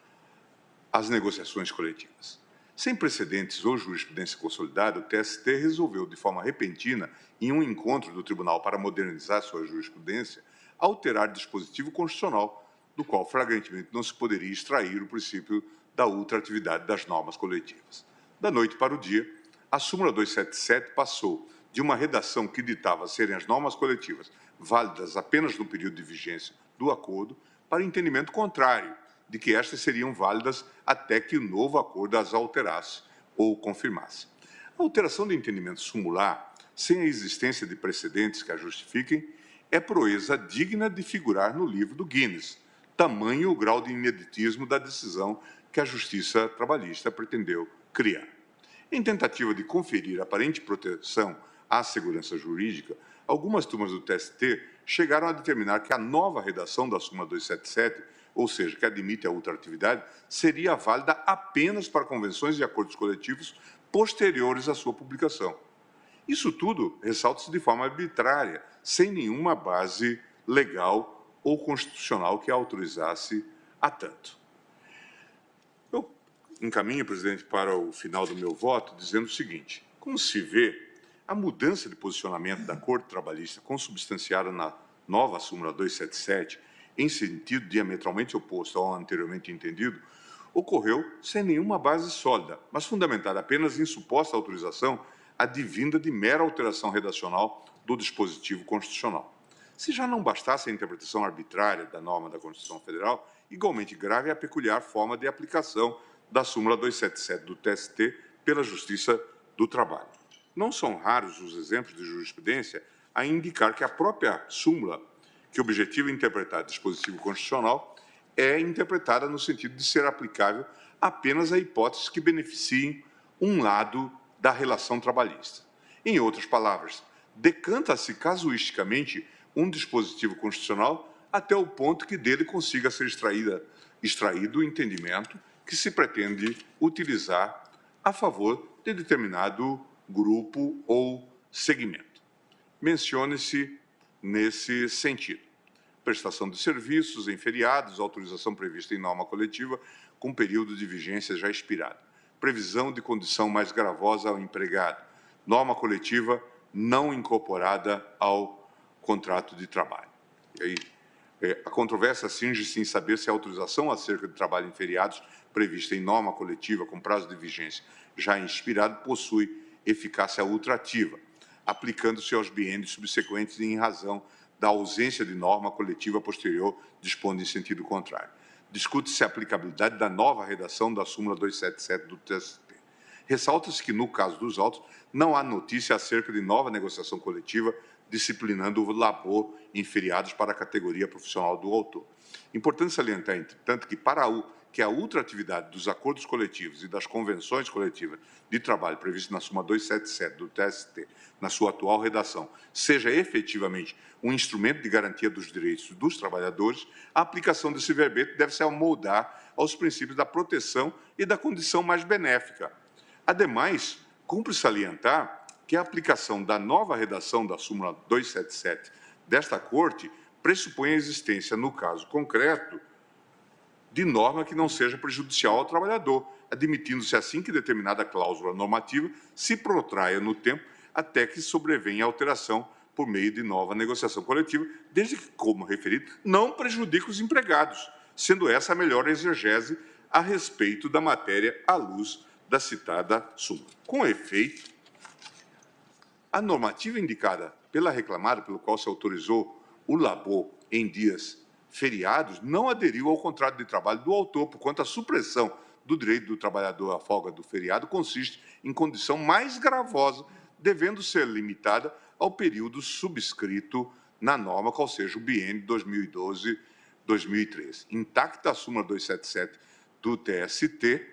as negociações coletivas. Sem precedentes ou jurisprudência consolidada, o TST resolveu, de forma repentina, em um encontro do Tribunal para modernizar sua jurisprudência, alterar dispositivo constitucional, do qual flagrantemente não se poderia extrair o princípio da ultratividade das normas coletivas. Da noite para o dia, a súmula 277 passou de uma redação que ditava serem as normas coletivas válidas apenas no período de vigência do acordo para entendimento contrário, de que estas seriam válidas até que o novo acordo as alterasse ou confirmasse. A alteração de entendimento sumular, sem a existência de precedentes que a justifiquem, é proeza digna de figurar no livro do Guinness, tamanho o grau de ineditismo da decisão que a Justiça Trabalhista pretendeu criar. Em tentativa de conferir aparente proteção à segurança jurídica, algumas turmas do TST chegaram a determinar que a nova redação da súmula 277, ou seja, que admite a ultratividade, seria válida apenas para convenções e acordos coletivos posteriores à sua publicação. Isso tudo ressalta-se de forma arbitrária, sem nenhuma base legal ou constitucional que a autorizasse a tanto. Eu encaminho, presidente, para o final do meu voto, dizendo o seguinte: como se vê, a mudança de posicionamento da Corte Trabalhista, consubstanciada na nova súmula 277, em sentido diametralmente oposto ao anteriormente entendido, ocorreu sem nenhuma base sólida, mas fundamentada apenas em suposta autorização advinda de mera alteração redacional do dispositivo constitucional. Se já não bastasse a interpretação arbitrária da norma da Constituição Federal, igualmente grave é a peculiar forma de aplicação da súmula 277 do TST pela Justiça do Trabalho. Não são raros os exemplos de jurisprudência a indicar que a própria súmula, que objetiva interpretar dispositivo constitucional, é interpretada no sentido de ser aplicável apenas a hipóteses que beneficiem um lado da relação trabalhista. Em outras palavras, decanta-se casuisticamente um dispositivo constitucional até o ponto que dele consiga ser extraído o entendimento que se pretende utilizar a favor de determinado grupo ou segmento. Mencione-se nesse sentido prestação de serviços em feriados, autorização prevista em norma coletiva com período de vigência já expirado, previsão de condição mais gravosa ao empregado, norma coletiva não incorporada ao contrato de trabalho. E aí, a controvérsia cinge-se em saber se a autorização acerca de trabalho em feriados prevista em norma coletiva com prazo de vigência já expirado possui eficácia ultrativa, aplicando-se aos biênios subsequentes em razão da ausência de norma coletiva posterior dispondo em sentido contrário. Discute-se a aplicabilidade da nova redação da súmula 277 do TST. Ressalta-se que, no caso dos autos, não há notícia acerca de nova negociação coletiva disciplinando o labor em feriados para a categoria profissional do autor. Importante salientar, entretanto, que a ultratividade dos acordos coletivos e das convenções coletivas de trabalho previstas na súmula 277 do TST, na sua atual redação, seja efetivamente um instrumento de garantia dos direitos dos trabalhadores, a aplicação desse verbete deve se amoldar aos princípios da proteção e da condição mais benéfica. Ademais, cumpre salientar que a aplicação da nova redação da súmula 277 desta Corte pressupõe a existência, no caso concreto, de norma que não seja prejudicial ao trabalhador, admitindo-se assim que determinada cláusula normativa se protraia no tempo até que sobrevenha alteração por meio de nova negociação coletiva, desde que, como referido, não prejudique os empregados, sendo essa a melhor exegese a respeito da matéria à luz da citada súmula. Com efeito, a normativa indicada pela reclamada, pelo qual se autorizou o labor em dias feriados, não aderiu ao contrato de trabalho do autor, porquanto a supressão do direito do trabalhador à folga do feriado consiste em condição mais gravosa, devendo ser limitada ao período subscrito na norma, qual seja o biênio 2012-2013. Intacta a súmula 277 do TST,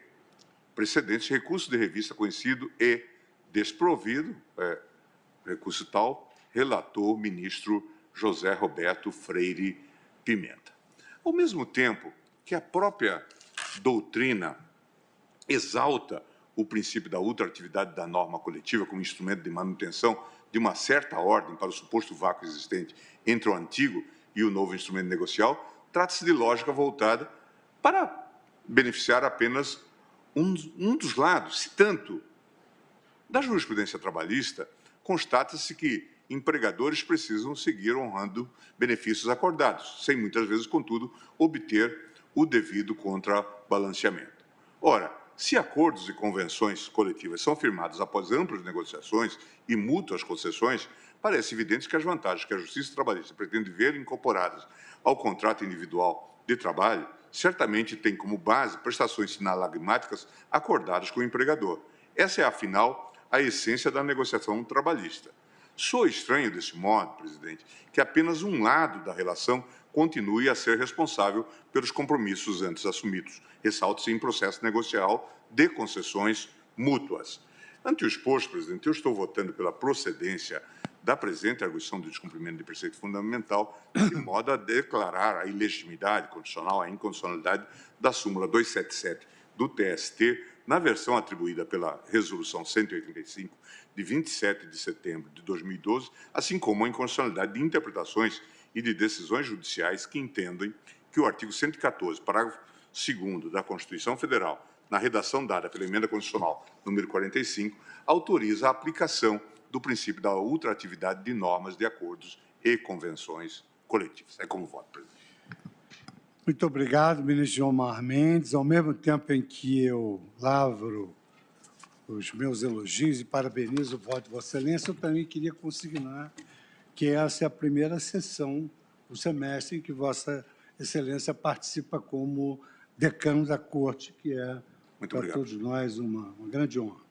precedentes, recurso de revista conhecido e desprovido, recurso tal, relator ministro José Roberto Freire Pimenta. Ao mesmo tempo que a própria doutrina exalta o princípio da ultratividade da norma coletiva como instrumento de manutenção de uma certa ordem para o suposto vácuo existente entre o antigo e o novo instrumento negocial, trata-se de lógica voltada para beneficiar apenas um dos lados. Se tanto, da jurisprudência trabalhista, constata-se que empregadores precisam seguir honrando benefícios acordados, sem muitas vezes, contudo, obter o devido contrabalanceamento. Ora, se acordos e convenções coletivas são firmados após amplas negociações e mútuas concessões, parece evidente que as vantagens que a Justiça Trabalhista pretende ver incorporadas ao contrato individual de trabalho certamente têm como base prestações sinalagmáticas acordadas com o empregador. Essa é, afinal, a essência da negociação trabalhista. Soa estranho, desse modo, presidente, que apenas um lado da relação continue a ser responsável pelos compromissos antes assumidos, ressalta-se em processo negocial de concessões mútuas. Ante o exposto, presidente, eu estou votando pela procedência da presente arguição de descumprimento de preceito fundamental, de modo a declarar a ilegitimidade constitucional, a inconstitucionalidade da súmula 277 do TST, na versão atribuída pela Resolução 185, de 27 de setembro de 2012, assim como a inconstitucionalidade de interpretações e de decisões judiciais que entendem que o artigo 114, parágrafo 2º da Constituição Federal, na redação dada pela Emenda Constitucional número 45, autoriza a aplicação do princípio da ultratividade de normas de acordos e convenções coletivas. É como voto, presidente. Muito obrigado, ministro João Mar Mendes. Ao mesmo tempo em que eu lavro os meus elogios e parabenizo o voto de Vossa Excelência, eu também queria consignar que essa é a primeira sessão do semestre em que Vossa Excelência participa como decano da Corte, que é, para todos nós, uma grande honra.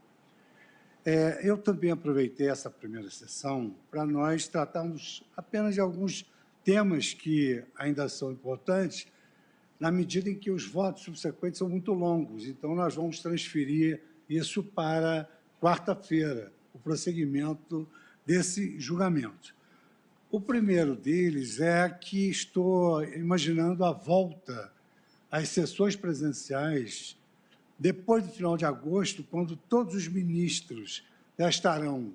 Eu também aproveitei essa primeira sessão para nós tratarmos apenas de alguns temas que ainda são importantes, na medida em que os votos subsequentes são muito longos. Então, nós vamos transferir isso para quarta-feira, o prosseguimento desse julgamento. O primeiro deles é que estou imaginando a volta às sessões presenciais depois do final de agosto, quando todos os ministros já estarão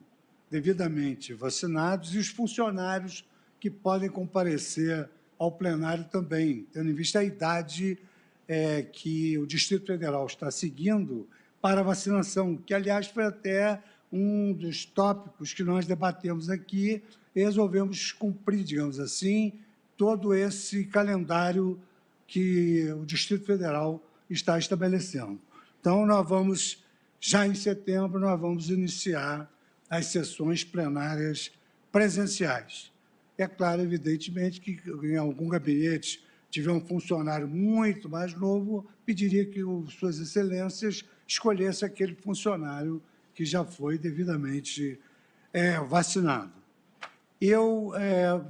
devidamente vacinados e os funcionários que podem comparecer ao plenário também, tendo em vista a idade que o Distrito Federal está seguindo para a vacinação, que, aliás, foi até um dos tópicos que nós debatemos aqui e resolvemos cumprir, digamos assim, todo esse calendário que o Distrito Federal está estabelecendo. Então, nós vamos, já em setembro, nós vamos iniciar as sessões plenárias presenciais. É claro, evidentemente, que em algum gabinete tiver um funcionário muito mais novo, pediria que Suas Excelências escolhessem aquele funcionário que já foi devidamente vacinado. Eu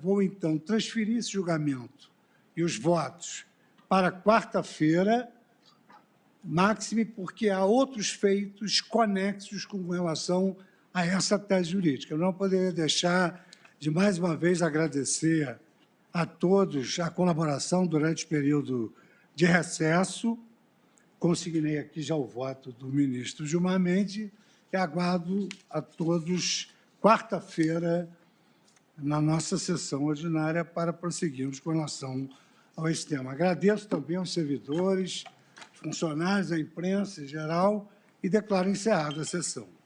vou, então, transferir esse julgamento e os votos para quarta-feira, máxime porque há outros feitos conexos com relação a essa tese jurídica. Eu não poderia deixar de, mais uma vez, agradecer a todos a colaboração durante o período de recesso. Consignei aqui já o voto do ministro Gilmar Mendes e aguardo a todos quarta-feira na nossa sessão ordinária para prosseguirmos com relação a esse tema. Agradeço também aos servidores, funcionários, à imprensa em geral e declaro encerrada a sessão.